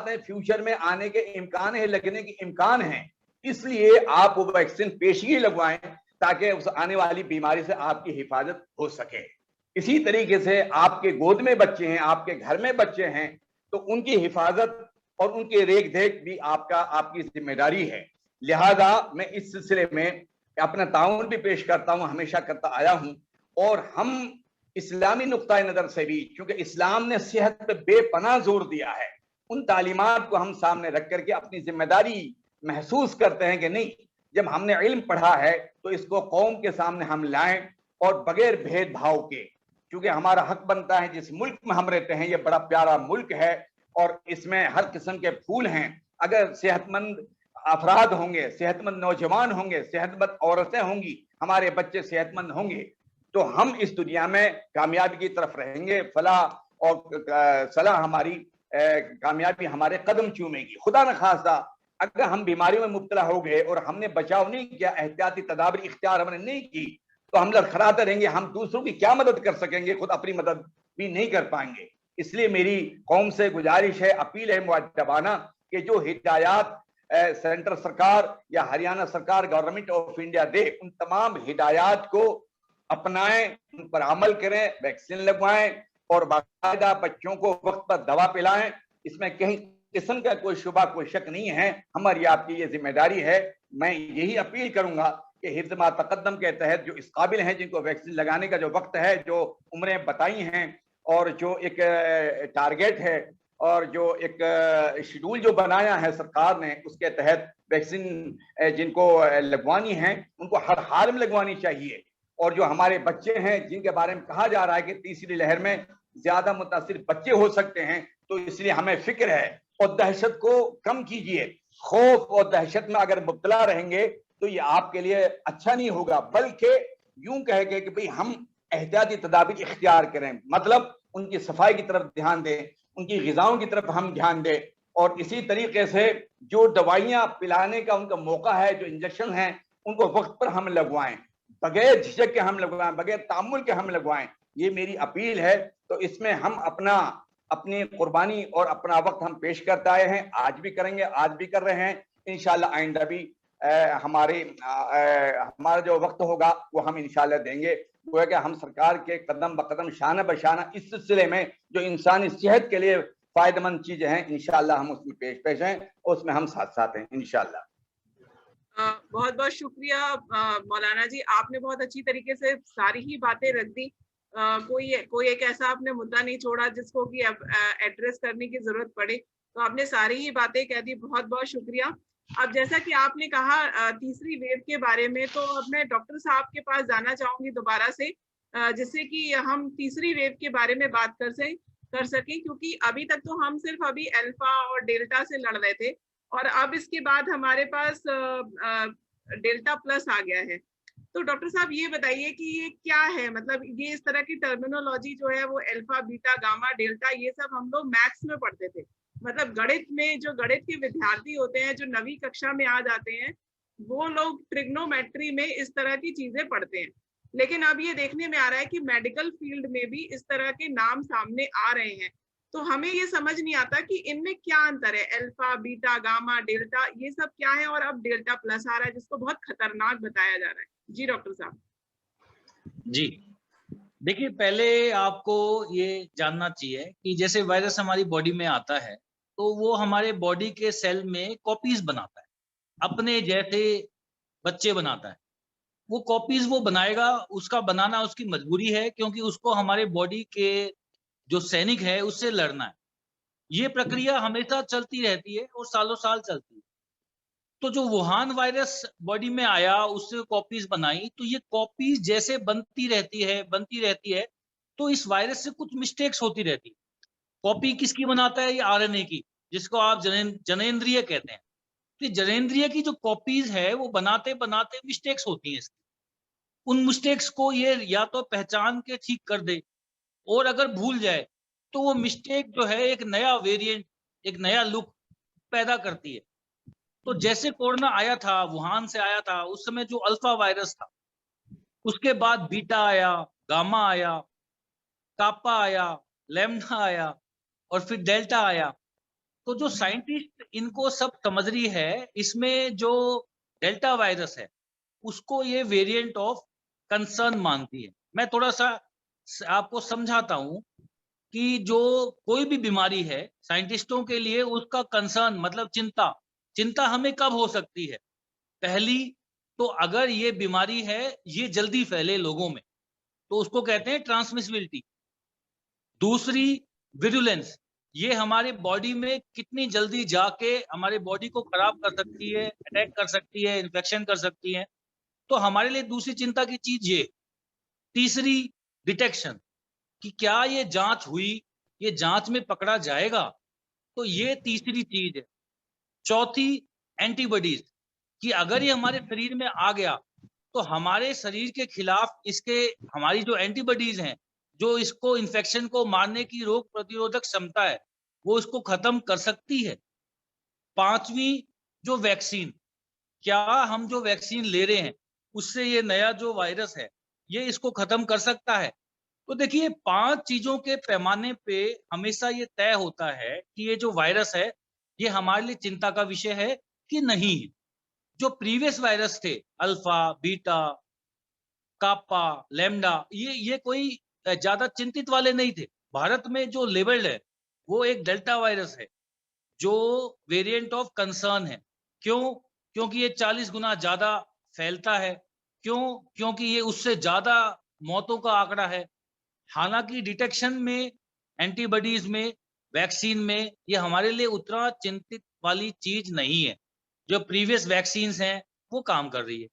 हैं, फ्यूचर में आने के इम्कान है, लगने के इम्कान है, इसलिए आप वो वैक्सीन पेशगी लगवाएं ताकि उस आने वाली बीमारी से आपकी हिफाजत हो सके। इसी तरीके से आपके गोद में बच्चे हैं, आपके घर में बच्चे हैं, तो उनकी हिफाजत और उनकी रेख देख भी आपकी जिम्मेदारी है। लिहाजा मैं इस सिलसिले में अपना ताउन भी पेश करता हूं, हमेशा करता आया हूं। और हम इस्लामी नुक्ता नजर से भी, क्योंकि इस्लाम ने सेहत पे बेपनाह जोर दिया है, उन तालीमात को हम सामने रख करके अपनी जिम्मेदारी महसूस करते हैं कि नहीं, जब हमने इल्म पढ़ा है तो इसको कौम के सामने हम लाएं और बगैर भेदभाव के, क्योंकि हमारा हक बनता है, जिस मुल्क में हम रहते हैं ये बड़ा प्यारा मुल्क है और इसमें हर किस्म के फूल हैं। अगर सेहतमंद अफराद होंगे, सेहतमंद नौजवान होंगे, सेहतमंद औरतें होंगी, हमारे बच्चे सेहतमंद होंगे, तो हम इस दुनिया में कामयाबी की तरफ रहेंगे। फलाह और सलाह हमारी, कामयाबी हमारे कदम चूमेगी। खुदा न खास्ता अगर हम बीमारियों में मुब्तला हो गए और हमने बचाव नहीं किया, एहतियाती तदाबीर इख्तियार हमने नहीं की, तो हम लड़खड़ाते रहेंगे। हम दूसरों की क्या मदद कर सकेंगे, खुद अपनी मदद भी नहीं कर पाएंगे। इसलिए मेरी कौम से गुजारिश है, अपील है मुअद्दबाना, कि जो हिदायत सेंट्रल सरकार या हरियाणा सरकार, गवर्नमेंट ऑफ इंडिया दे, उन तमाम हिदायत को अपनाएं, उन पर अमल करें, वैक्सीन लगवाएं और बाकायदा बच्चों को वक्त पर दवा पिलाएं। इसमें कहीं किस्म का कोई शुबा, कोई शक नहीं है, हमारी आपकी ये जिम्मेदारी है। मैं यही अपील करूंगा कि हिफ्ज़ मा तक़द्दम के तहत जो इस काबिल हैं, जिनको वैक्सीन लगाने का जो वक्त है, जो उम्रें बताई हैं और जो एक टारगेट है और जो एक शेड्यूल जो बनाया है सरकार ने, उसके तहत वैक्सीन जिनको लगवानी है उनको हर हाल में लगवानी चाहिए। और जो हमारे बच्चे हैं जिनके बारे में कहा जा रहा है कि तीसरी लहर में ज्यादा मुतासिर बच्चे हो सकते हैं, तो इसलिए हमें फिक्र है और दहशत को कम कीजिए। खौफ और दहशत में अगर मुब्तला रहेंगे तो ये आपके लिए अच्छा नहीं होगा, बल्कि यूं कहे कि भाई हम एहतियाती तदाबीर इख्तियार करें, मतलब उनकी सफाई की तरफ ध्यान दें, उनकी ग़िज़ाओं की तरफ हम ध्यान दें, और इसी तरीके से जो दवाइयां पिलाने का उनका मौका है, जो इंजेक्शन हैं, उनको वक्त पर हम लगवाएं, बगैर झिझक के हम लगवाएं, बगैर तामुल के हम लगवाएं। ये मेरी अपील है। तो इसमें हम अपनी कुर्बानी और अपना वक्त हम पेश करते आए हैं, आज भी करेंगे, आज भी कर रहे हैं, इंशाल्लाह आइंदा भी हमारा जो वक्त होगा वो हम इंशाल्लाह देंगे। वो है कि हम सरकार के कदम ब कदम, शाना बशाना इस सिलसिले में जो इंसानी सेहत के लिए फायदेमंद चीजें हैं, इंशाल्लाह हम उसमें पेश हैं और उसमें हम साथ साथ हैं इंशाल्लाह। बहुत बहुत शुक्रिया मौलाना जी, आपने बहुत अच्छी तरीके से सारी ही बातें रख दी। कोई एक ऐसा आपने मुद्दा नहीं छोड़ा जिसको कि एड्रेस करने की जरूरत पड़े, तो आपने सारी ही बातें कह दी। बहुत बहुत शुक्रिया। अब जैसा कि आपने कहा तीसरी वेव के बारे में, तो अब मैं डॉक्टर साहब के पास जाना चाहूंगी दोबारा से, जिससे कि हम तीसरी वेव के बारे में बात कर सकें, क्योंकि अभी तक तो हम सिर्फ अभी अल्फा और डेल्टा से लड़ रहे थे, और अब इसके बाद हमारे पास डेल्टा प्लस आ गया है। तो डॉक्टर साहब ये बताइए कि ये क्या है, मतलब ये इस तरह की टर्मिनोलॉजी जो है वो अल्फा, बीटा, गामा, डेल्टा, ये सब हम लोग मैथ्स में पढ़ते थे, मतलब गणित में जो गणित के विद्यार्थी होते हैं जो 9वीं कक्षा में आ जाते हैं, वो लोग ट्रिग्नोमेट्री में इस तरह की चीजें पढ़ते हैं। लेकिन अब ये देखने में आ रहा है कि मेडिकल फील्ड में भी इस तरह के नाम सामने आ रहे हैं, तो हमें ये समझ नहीं आता कि इनमें क्या अंतर है, अल्फा, बीटा, गामा, डेल्टा, ये सब क्या है, और अब डेल्टा प्लस आ रहा है जिसको बहुत खतरनाक बताया जा रहा है। जी डॉक्टर साहब। जी देखिए, पहले आपको ये जानना चाहिए कि जैसे वायरस हमारी बॉडी में आता है तो वो हमारे बॉडी के सेल में कॉपीज बनाता है, अपने जैसे बच्चे बनाता है। वो कॉपीज वो बनाएगा, उसका बनाना उसकी मजबूरी है, क्योंकि उसको हमारे बॉडी के जो सैनिक है उससे लड़ना है। ये प्रक्रिया हमेशा चलती रहती है और सालों साल चलती है। तो जो वुहान वायरस बॉडी में आया, उससे कॉपीज बनाई, तो ये कॉपीज जैसे बनती रहती है, तो इस वायरस से कुछ मिस्टेक्स होती रहती है। कॉपी किसकी बनाता है? ये आरएनए की, जिसको आप जनेंद्रिय कहते हैं। तो जनेंद्रिय की जो कॉपीज है वो बनाते बनाते मिस्टेक्स होती हैं इसकी। उन मिस्टेक्स को ये या तो पहचान के ठीक कर दे, और अगर भूल जाए तो वो मिस्टेक जो है एक नया वेरिएंट, एक नया लुक पैदा करती है। तो जैसे कोरोना आया था, वुहान से आया था, उस समय जो अल्फा वायरस था, उसके बाद बीटा आया, गामा आया, कापा आया, लैम्डा आया, और फिर डेल्टा आया। तो जो साइंटिस्ट इनको सब समझ रही है, इसमें जो डेल्टा वायरस है उसको ये वेरिएंट ऑफ कंसर्न मानती है। मैं थोड़ा सा आपको समझाता हूं कि जो कोई भी बीमारी है, साइंटिस्टों के लिए उसका कंसर्न मतलब चिंता हमें कब हो सकती है? पहली तो अगर ये बीमारी है, ये जल्दी फैले लोगों में, तो उसको कहते हैं ट्रांसमिसिबिलिटी। दूसरी विरुलेंस, ये हमारे बॉडी में कितनी जल्दी जाके हमारे बॉडी को खराब कर सकती है, अटैक कर सकती है, इन्फेक्शन कर सकती है। तो हमारे लिए दूसरी चिंता की चीज ये। तीसरी डिटेक्शन, कि क्या ये जांच हुई, ये जांच में पकड़ा जाएगा, तो ये तीसरी चीज है। चौथी एंटीबॉडीज, कि अगर ये हमारे शरीर में आ गया तो हमारे शरीर के खिलाफ इसके हमारी जो एंटीबॉडीज हैं, जो इसको इन्फेक्शन को मारने की रोग प्रतिरोधक क्षमता है, वो इसको खत्म कर सकती है। पांचवी जो वैक्सीन, क्या हम जो वैक्सीन ले रहे हैं उससे ये नया जो वायरस है ये इसको खत्म कर सकता है? तो देखिए, 5 चीजों के पैमाने पे हमेशा ये तय होता है कि ये जो वायरस है ये हमारे लिए चिंता का विषय है कि नहीं है। जो प्रीवियस वायरस थे, अल्फा, बीटा, कापा, लैम्डा, ये कोई ज्यादा चिंतित वाले नहीं थे। भारत में जो लेबल्ड है वो एक डेल्टा वायरस है जो वेरिएंट ऑफ कंसर्न है। क्यों? क्योंकि ये 40 गुना ज्यादा फैलता है। क्यों? क्योंकि ये उससे ज्यादा मौतों का आंकड़ा है। हालांकि डिटेक्शन में, एंटीबॉडीज में, वैक्सीन में ये हमारे लिए उतना चिंतित वाली चीज नहीं है। जो प्रीवियस वैक्सीन्स हैं वो काम कर रही है।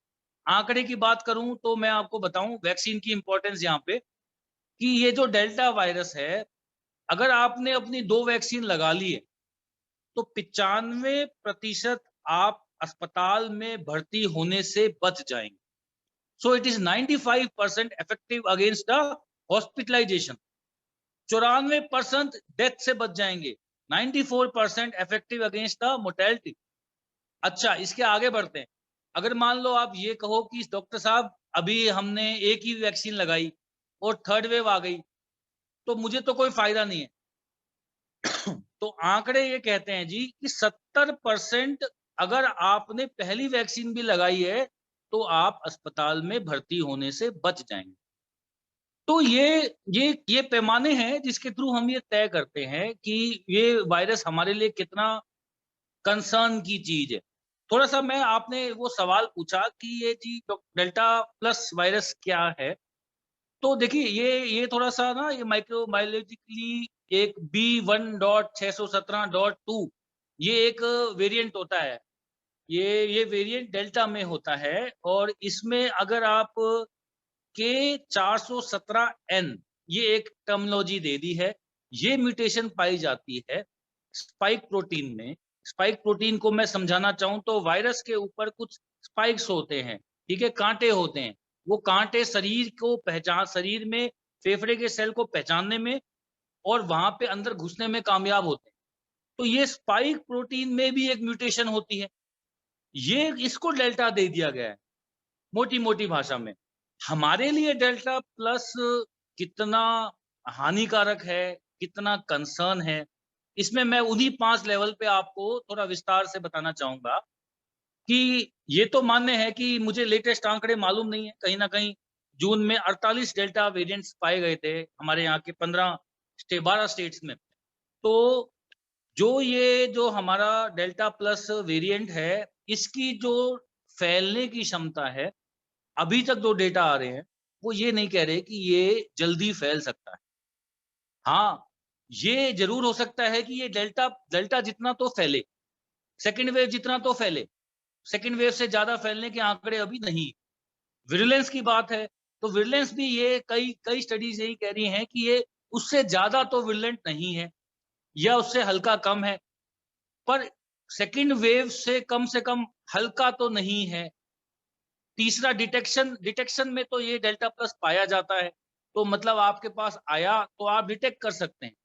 आंकड़े की बात करूं तो मैं आपको बताऊं वैक्सीन की इंपॉर्टेंस यहाँ पे, कि ये जो डेल्टा वायरस है, अगर आपने अपनी 2 वैक्सीन लगा ली है, तो 95% आप अस्पताल में भर्ती होने से बच जाएंगे। So it is 95% effective against the hospitalization. 94% death से बच जाएंगे। 94% इफेक्टिव अगेंस्ट द मोर्टेलिटी। अच्छा, इसके आगे बढ़ते हैं। अगर मान लो आप ये कहो कि डॉक्टर साहब अभी हमने एक ही वैक्सीन लगाई और थर्ड वेव आ गई, तो मुझे तो कोई फायदा नहीं है। तो आंकड़े ये कहते हैं जी कि 70% अगर आपने पहली वैक्सीन भी लगाई है, तो आप अस्पताल में भर्ती होने से बच जाएंगे। तो ये पैमाने हैं जिसके थ्रू हम ये तय करते हैं कि ये वायरस हमारे लिए कितना कंसर्न की चीज है। थोड़ा सा मैं आपने वो सवाल पूछा कि ये जी डेल्टा प्लस वायरस क्या है, तो देखिए ये थोड़ा सा ना ये माइक्रोबायोलॉजिकली एक B1.617.2 ये एक वेरिएंट होता है। ये वेरिएंट डेल्टा में होता है और इसमें अगर आप K417N ये एक टर्मिनोलॉजी दे दी है। ये म्यूटेशन पाई जाती है स्पाइक प्रोटीन में। स्पाइक प्रोटीन को मैं समझाना चाहूं तो वायरस के ऊपर कुछ स्पाइक्स होते हैं, ठीक है, कांटे होते हैं। वो कांटे शरीर में फेफड़े के सेल को पहचानने में और वहां पे अंदर घुसने में कामयाब होते हैं। तो ये स्पाइक प्रोटीन में भी एक म्यूटेशन होती है। ये इसको डेल्टा दे दिया गया है मोटी मोटी भाषा में। हमारे लिए डेल्टा प्लस कितना हानिकारक है, कितना कंसर्न है, इसमें मैं उन्हीं 5 लेवल पे आपको थोड़ा विस्तार से बताना चाहूंगा। कि ये तो मान्य है कि मुझे लेटेस्ट आंकड़े मालूम नहीं है, कहीं ना कहीं जून में 48 डेल्टा वेरिएंट्स पाए गए थे हमारे यहाँ के 12 स्टेट्स में। तो जो हमारा डेल्टा प्लस वेरिएंट है, इसकी जो फैलने की क्षमता है, अभी तक जो डेटा आ रहे हैं वो ये नहीं कह रहे कि ये जल्दी फैल सकता है। हाँ, ये जरूर हो सकता है कि ये डेल्टा जितना तो फैले, सेकेंड वेव जितना तो फैले, सेकेंड वेव से ज्यादा फैलने के आंकड़े अभी नहीं। विरुलेंस की बात है तो विरुलेंस भी ये कई स्टडीज यही कह रही हैं कि ये उससे ज्यादा तो विरुलेंट नहीं है या उससे हल्का कम है, पर सेकेंड वेव से कम हल्का तो नहीं है। तीसरा डिटेक्शन में तो ये डेल्टा प्लस पाया जाता है, तो मतलब आपके पास आया तो आप डिटेक्ट कर सकते हैं।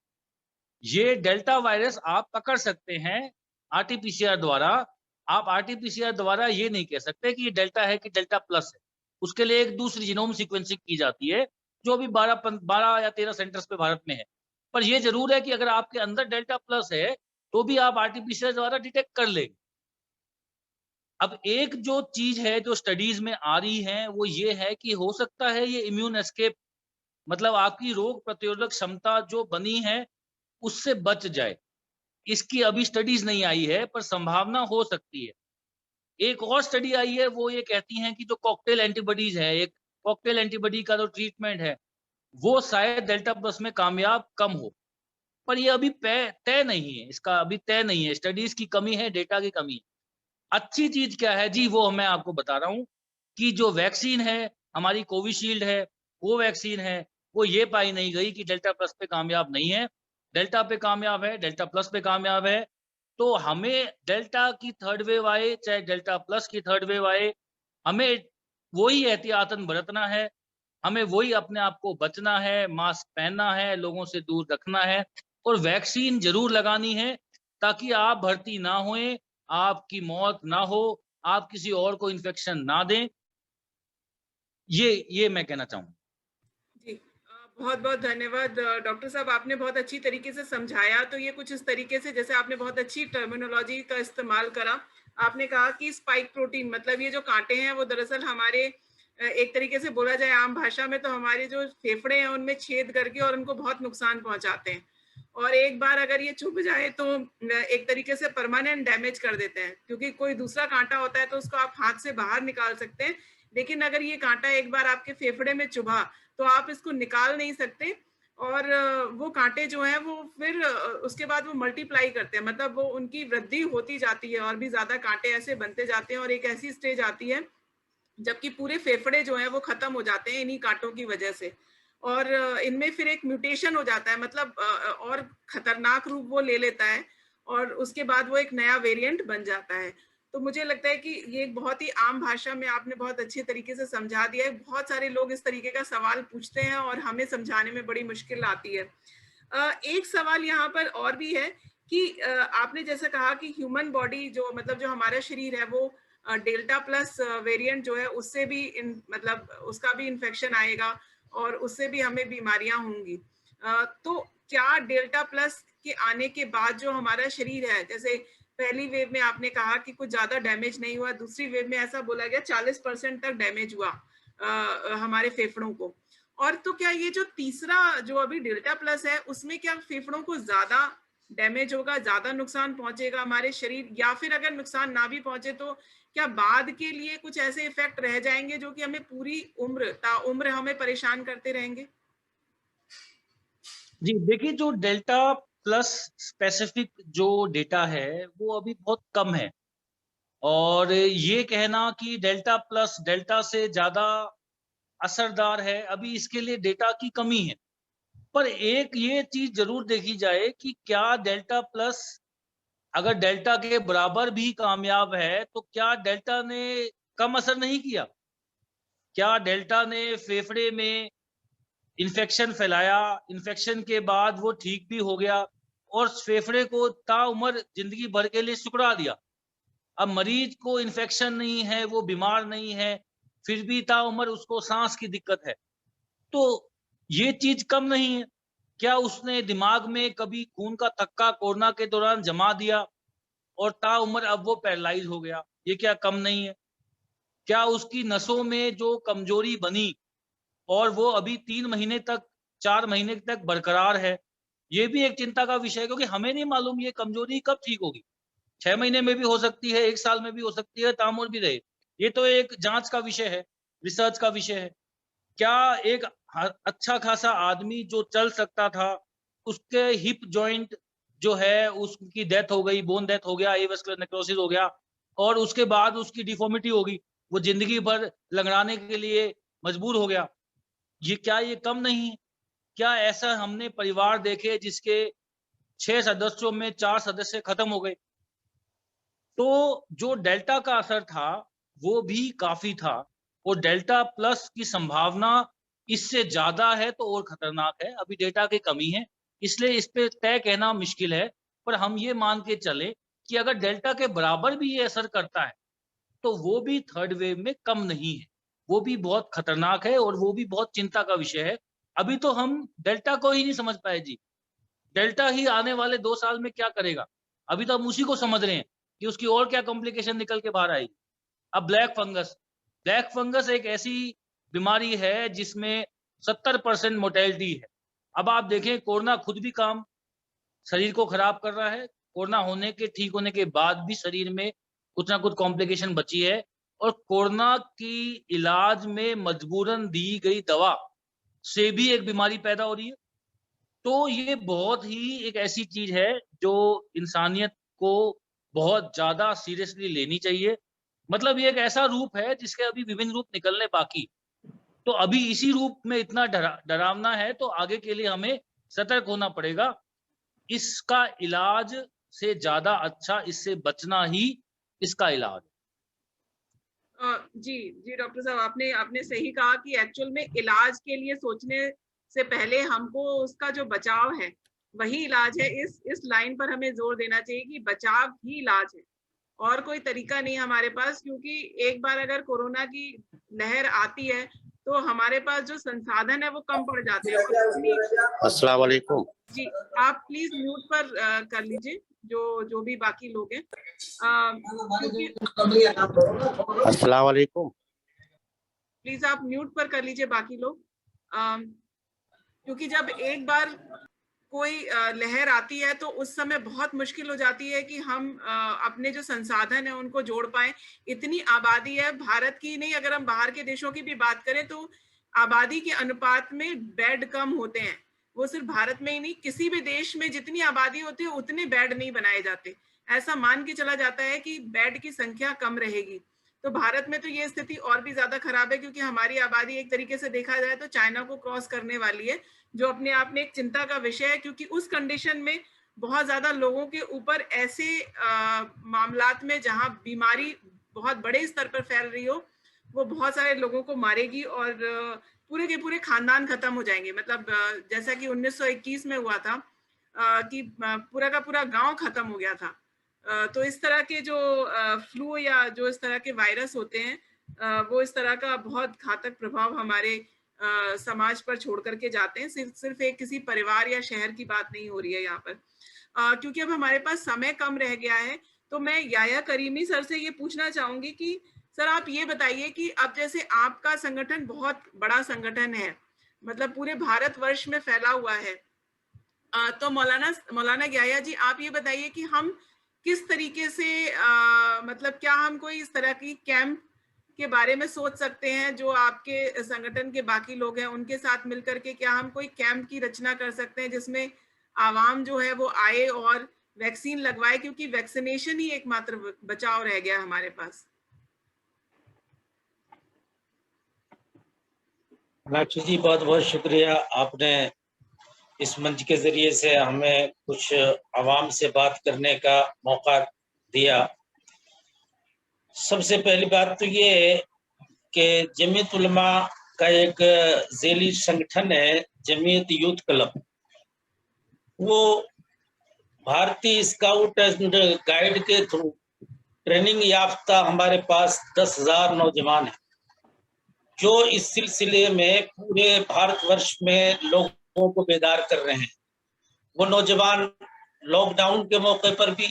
ये डेल्टा वायरस आप पकड़ सकते हैं आरटीपीसीआर द्वारा। आप आरटीपीसीआर द्वारा ये नहीं कह सकते कि ये डेल्टा है कि डेल्टा प्लस है। उसके लिए एक दूसरी जीनोम सीक्वेंसिंग की जाती है जो अभी 12 या 13 सेंटर्स पे भारत में है। पर ये जरूर है कि अगर आपके अंदर डेल्टा प्लस है तो भी आप आरटीपीसीआर द्वारा डिटेक्ट कर लेंगे। अब एक जो चीज है जो स्टडीज में आ रही है वो ये है कि हो सकता है ये इम्यून एस्केप, मतलब आपकी रोग प्रतिरोधक क्षमता जो बनी है उससे बच जाए। इसकी अभी स्टडीज नहीं आई है पर संभावना हो सकती है। एक और स्टडी आई है वो ये कहती है कि जो कॉकटेल एंटीबॉडीज है, एक कॉकटेल एंटीबॉडी का जो ट्रीटमेंट है वो शायद डेल्टा प्लस में कामयाब कम हो, पर ये अभी तय नहीं है, इसका अभी तय नहीं है। स्टडीज की कमी है, डेटा की कमी है। अच्छी चीज क्या है जी, वो मैं आपको बता रहा हूँ कि जो वैक्सीन है हमारी कोविशील्ड है, वो वैक्सीन है, वो ये पाई नहीं गई कि डेल्टा प्लस पे कामयाब नहीं है। डेल्टा पे कामयाब है, डेल्टा प्लस पे कामयाब है। तो हमें डेल्टा की थर्ड वेव आए चाहे डेल्टा प्लस की थर्ड वेव आए, हमें वही एहतियातन बरतना है, हमें वही अपने आप को बचना है, मास्क पहनना है, लोगों से दूर रखना है और वैक्सीन जरूर लगानी है ताकि आप भर्ती ना होए, आपकी मौत ना हो, आप किसी और को इन्फेक्शन ना दें। ये मैं कहना चाहूंगा। जी, बहुत बहुत धन्यवाद डॉक्टर साहब, आपने बहुत अच्छी तरीके से समझाया। तो ये कुछ इस तरीके से, जैसे आपने बहुत अच्छी टर्मिनोलॉजी का इस्तेमाल करा। आपने कहा कि स्पाइक प्रोटीन, मतलब ये जो कांटे हैं वो दरअसल हमारे एक तरीके से बोला जाए आम भाषा में तो हमारे जो फेफड़े हैं उनमें छेद करके और उनको बहुत नुकसान पहुंचाते हैं। और एक बार अगर ये चुभ जाए तो एक तरीके से परमानेंट डैमेज कर देते हैं, क्योंकि कोई दूसरा कांटा होता है तो उसको आप हाथ से बाहर निकाल सकते हैं, लेकिन अगर ये कांटा एक बार आपके फेफड़े में चुभा तो आप इसको निकाल नहीं सकते। और वो कांटे जो हैं वो फिर उसके बाद वो मल्टीप्लाई करते हैं, मतलब वो उनकी वृद्धि होती जाती है और भी ज्यादा कांटे ऐसे बनते जाते हैं और एक ऐसी स्टेज आती है जबकि पूरे फेफड़े जो हैं वो खत्म हो जाते हैं इन्हीं कांटों की वजह से। और इनमें फिर एक म्यूटेशन हो जाता है, मतलब और खतरनाक रूप वो ले लेता है और उसके बाद वो एक नया वेरिएंट बन जाता है। तो मुझे लगता है कि ये एक बहुत ही आम भाषा में आपने बहुत अच्छे तरीके से समझा दिया है। बहुत सारे लोग इस तरीके का सवाल पूछते हैं और हमें समझाने में बड़ी मुश्किल आती है। एक सवाल यहाँ पर और भी है कि आपने जैसा कहा कि ह्यूमन बॉडी जो मतलब जो हमारा शरीर है वो डेल्टा प्लस वेरिएंट जो है उससे भी मतलब उसका भी इन्फेक्शन आएगा और उससे भी हमें बीमारियां होंगी। तो क्या डेल्टा प्लस के आने के बाद जो हमारा शरीर है, जैसे पहली वेव में आपने कहा कि कुछ ज्यादा डैमेज नहीं हुआ, दूसरी वेव में ऐसा बोला गया 40% तक डैमेज हुआ हमारे फेफड़ों को, और तो क्या ये जो तीसरा जो अभी डेल्टा प्लस है उसमें क्या फेफड़ों को ज्यादा डैमेज होगा, ज्यादा नुकसान पहुंचेगा हमारे शरीर, या फिर अगर नुकसान ना भी पहुंचे तो क्या बाद के लिए कुछ ऐसे इफेक्ट रह जाएंगे जो कि हमें पूरी उम्र ताउम्र हमें परेशान करते रहेंगे? जी देखिए, जो डेल्टा प्लस स्पेसिफिक जो डेटा है वो अभी बहुत कम है, और ये कहना कि डेल्टा प्लस डेल्टा से ज्यादा असरदार है, अभी इसके लिए डेटा की कमी है। पर एक ये चीज जरूर देखी जाए कि क्या डेल्टा प्लस अगर डेल्टा के बराबर भी कामयाब है तो क्या डेल्टा ने कम असर नहीं किया? क्या डेल्टा ने फेफड़े में इन्फेक्शन फैलाया, इन्फेक्शन के बाद वो ठीक भी हो गया और फेफड़े को ताउम्र जिंदगी भर के लिए सिकुड़ा दिया? अब मरीज को इन्फेक्शन नहीं है, वो बीमार नहीं है, फिर भी ताउम्र उसको सांस की दिक्कत है, तो ये चीज कम नहीं है? क्या उसने दिमाग में कभी खून का थक्का कोरोना के दौरान जमा दिया और ताउम्र अब वो पैरालाइज हो गया? ये क्या कम नहीं है? क्या उसकी नसों में जो कमजोरी बनी और वो अभी 3 महीने तक, 4 महीने तक बरकरार है, ये भी एक चिंता का विषय है, क्योंकि हमें नहीं मालूम ये कमजोरी कब ठीक होगी। 6 महीने में भी हो सकती है, 1 साल में भी हो सकती है, ताउम्र भी रहे। ये तो एक जांच का विषय है, रिसर्च का विषय है। क्या एक अच्छा खासा आदमी जो चल सकता था, उसके हिप जॉइंट जो है उसकी डेथ हो गई, बोन डेथ हो गया, एवास्कुलर नेक्रोसिस हो गया और उसके बाद उसकी डिफॉर्मिटी होगी, वो जिंदगी भर लंगड़ाने के लिए मजबूर हो गया? ये कम नहीं है? क्या ऐसा हमने परिवार देखे जिसके 6 सदस्यों में 4 सदस्य खत्म हो गए? तो जो डेल्टा का असर था वो भी काफी था, और डेल्टा प्लस की संभावना इससे ज्यादा है तो और खतरनाक है। अभी डेटा की कमी है, इसलिए इस पे तय कहना मुश्किल है, पर हम ये मान के चले कि अगर डेल्टा के बराबर भी ये असर करता है तो वो भी थर्ड वेव में कम नहीं है, वो भी बहुत खतरनाक है और वो भी बहुत चिंता का विषय है। अभी तो हम डेल्टा को ही नहीं समझ पाए जी, डेल्टा ही आने वाले 2 साल में क्या करेगा, अभी तो हम उसी को समझ रहे हैं कि उसकी और क्या कॉम्प्लिकेशन निकल के बाहर आएगी। अब ब्लैक फंगस एक ऐसी बीमारी है जिसमें 70% मोर्टेलिटी है। अब आप देखें, कोरोना खुद भी काम शरीर को खराब कर रहा है, कोरोना होने के ठीक होने के बाद भी शरीर में कुछ ना कुछ कॉम्प्लिकेशन बची है, और कोरोना की इलाज में मजबूरन दी गई दवा से भी एक बीमारी पैदा हो रही है। तो ये बहुत ही एक ऐसी चीज है जो इंसानियत को बहुत ज्यादा सीरियसली लेनी चाहिए। मतलब ये एक ऐसा रूप है जिसके अभी विभिन्न रूप निकलने बाकी, तो अभी इसी रूप में इतना डरावना है, तो आगे के लिए हमें सतर्क होना पड़ेगा। इसका इलाज से ज्यादा अच्छा इससे बचना ही इसका इलाज है। जी जी डॉक्टर साहब, आपने आपने सही कहा कि एक्चुअल में इलाज के लिए सोचने से पहले हमको उसका जो बचाव है वही इलाज है। इस लाइन पर हमें जोर देना चाहिए कि बचाव ही इलाज है, और कोई तरीका नहीं हमारे पास, क्योंकि एक बार अगर कोरोना की लहर आती है तो हमारे पास जो संसाधन है वो कम पड़ जाते हैं। अस्सलाम वालेकुम। जी, आप प्लीज म्यूट पर कर लीजिए जो भी बाकी लोग हैं, अस्सलाम वालेकुम। प्लीज आप म्यूट पर कर लीजिए बाकी लोग, क्योंकि जब एक बार कोई लहर आती है तो उस समय बहुत मुश्किल हो जाती है कि हम अपने जो संसाधन है उनको जोड़ पाए। इतनी आबादी है भारत की नहीं, अगर हम बाहर के देशों की भी बात करें तो आबादी के अनुपात में बेड कम होते हैं। वो सिर्फ भारत में ही नहीं, किसी भी देश में जितनी आबादी होती है उतने बेड नहीं बनाए जाते। ऐसा मान के चला जाता है कि बेड की संख्या कम रहेगी। तो भारत में तो ये स्थिति और भी ज्यादा खराब है, क्योंकि हमारी आबादी एक तरीके से देखा जाए तो चाइना को क्रॉस करने वाली है, जो अपने आप में एक चिंता का विषय है, क्योंकि उस कंडीशन में बहुत ज्यादा लोगों के ऊपर ऐसे मामलात में जहां बीमारी बहुत बड़े स्तर पर फैल रही हो, वो बहुत सारे लोगों को मारेगी और पूरे के पूरे खानदान खत्म हो जाएंगे। मतलब जैसा कि 1921 में हुआ था कि पूरा का पूरा गांव खत्म हो गया था। तो इस तरह के जो फ्लू या जो इस तरह के वायरस होते हैं, वो इस तरह का बहुत घातक प्रभाव हमारे समाज पर छोड़ करके जाते हैं। सिर्फ एक किसी परिवार या शहर की बात नहीं हो रही है यहाँ पर। क्योंकि अब हमारे पास समय कम रह गया है, तो मैं याया करीमी सर से ये पूछना चाहूंगी कि सर आप ये बताइए कि अब जैसे आपका संगठन बहुत बड़ा संगठन है, मतलब पूरे भारतवर्ष में फैला हुआ है, तो मौलाना याया जी आप ये बताइए कि हम किस तरीके से मतलब क्या हम कोई इस तरह की कैंप के बारे में सोच सकते हैं, जो आपके संगठन के बाकी लोग हैं उनके साथ मिलकर के, क्या हम कोई कैंप की रचना कर सकते हैं जिसमें आवाम जो है वो आए और वैक्सीन लगवाए, क्योंकि वैक्सीनेशन ही एकमात्र बचाव रह गया हमारे पास। मीनाक्षी जी बहुत बहुत शुक्रिया, आपने इस मंच के जरिए से हमें कुछ आवाम से बात करने का मौका दिया। सबसे पहली बात तो ये है कि जमीयत उलमा का एक ज़ेली संगठन है जमीयत यूथ क्लब, वो भारतीय स्काउट एंड गाइड के थ्रू ट्रेनिंग याफ्ता हमारे पास 10,000 नौजवान हैं, जो इस सिलसिले में पूरे भारतवर्ष में लोगों को बेदार कर रहे हैं। वो नौजवान लॉकडाउन के मौके पर भी,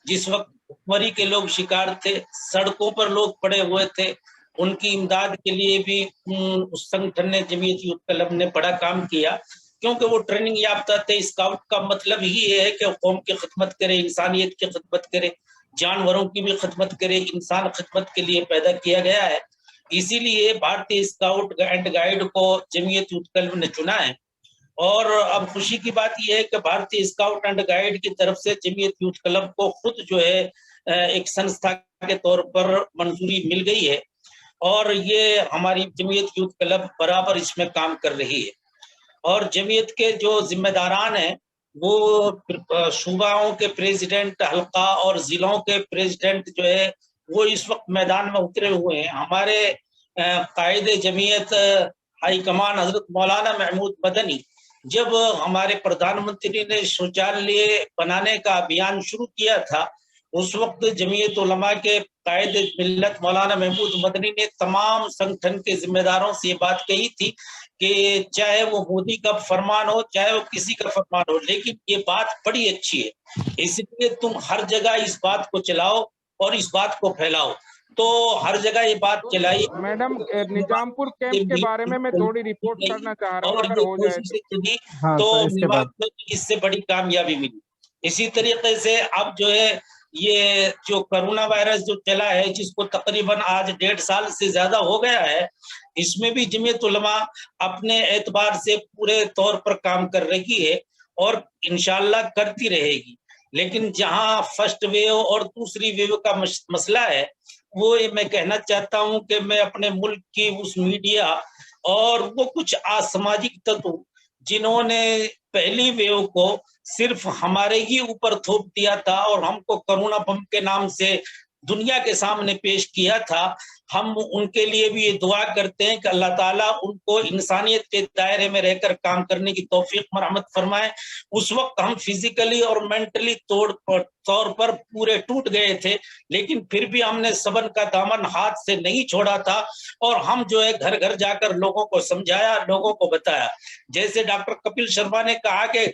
जिस वक्त भुखमरी के लोग शिकार थे, सड़कों पर लोग पड़े हुए थे, उनकी इमदाद के लिए भी उस संगठन ने, जमीयत यूथ क्लब ने बड़ा काम किया, क्योंकि वो ट्रेनिंग याफ्ता थे। स्काउट का मतलब ही है कि कौम की खिदमत करे, इंसानियत की खिदमत करे, जानवरों की भी खिदमत करे, इंसान खिदमत के लिए पैदा किया गया है। इसीलिए भारतीय स्काउट एंड गाइड को जमीयत यूथ क्लब ने चुना है। और अब खुशी की बात यह है कि भारतीय स्काउट एंड गाइड की तरफ से जमीयत यूथ क्लब को खुद जो है एक संस्था के तौर पर मंजूरी मिल गई है, और ये हमारी जमीयत यूथ क्लब बराबर इसमें काम कर रही है। और जमीयत के जो जिम्मेदारान हैं वो सूबाओं के प्रेसिडेंट, हल्का और जिलों के प्रेसिडेंट जो है वो इस वक्त मैदान में उतरे हुए हैं। हमारे कायदे जमीयत हाई कमान हजरत मौलाना महमूद मदनी, जब हमारे प्रधानमंत्री ने शौचालय बनाने का अभियान शुरू किया था, उस वक्त जमीयत उलमा के कायदे मिल्लत मौलाना महमूद मदनी ने तमाम संगठन के जिम्मेदारों से ये बात कही थी कि चाहे वो मोदी का फरमान हो, चाहे वो किसी का फरमान हो, लेकिन ये बात बड़ी अच्छी है, इसलिए तुम हर जगह इस बात को चलाओ और इस बात को फैलाओ। तो हर जगह ये बात चलाई। मैडम, निजामपुर कैंप के बारे में मैं थोड़ी रिपोर्ट करना चाह रहा हूँ, और अगर हो जाए चली हाँ, तो इससे बड़ी कामयाबी मिली। इसी तरीके से अब जो है ये जो कोरोना वायरस जो चला है, जिसको तकरीबन आज 1.5 साल से ज्यादा हो गया है, इसमें भी जमीयत उलमा अपने एतबार से पूरे तौर पर काम कर रही है और इंशाल्लाह करती रहेगी। लेकिन जहां फर्स्ट वेव और दूसरी वेव का मसला है, वो मैं कहना चाहता हूं कि मैं अपने मुल्क की उस मीडिया और वो कुछ असामाजिक तत्व जिन्होंने पहली वेव को सिर्फ हमारे ही ऊपर थोप दिया था और हमको कोरोना बम के नाम से दुनिया के सामने पेश किया था, हम उनके लिए भी ये दुआ करते हैं कि अल्लाह ताला उनको इंसानियत के दायरे में रहकर काम करने की तौफीक मरहमत फरमाए। उस वक्त हम फिजिकली और मेंटली तौर पर पूरे टूट गए थे, लेकिन फिर भी हमने सब्र का दामन हाथ से नहीं छोड़ा था और हम जो है घर घर जाकर लोगों को समझाया, लोगों को बताया। जैसे डॉक्टर कपिल शर्मा ने कहा कि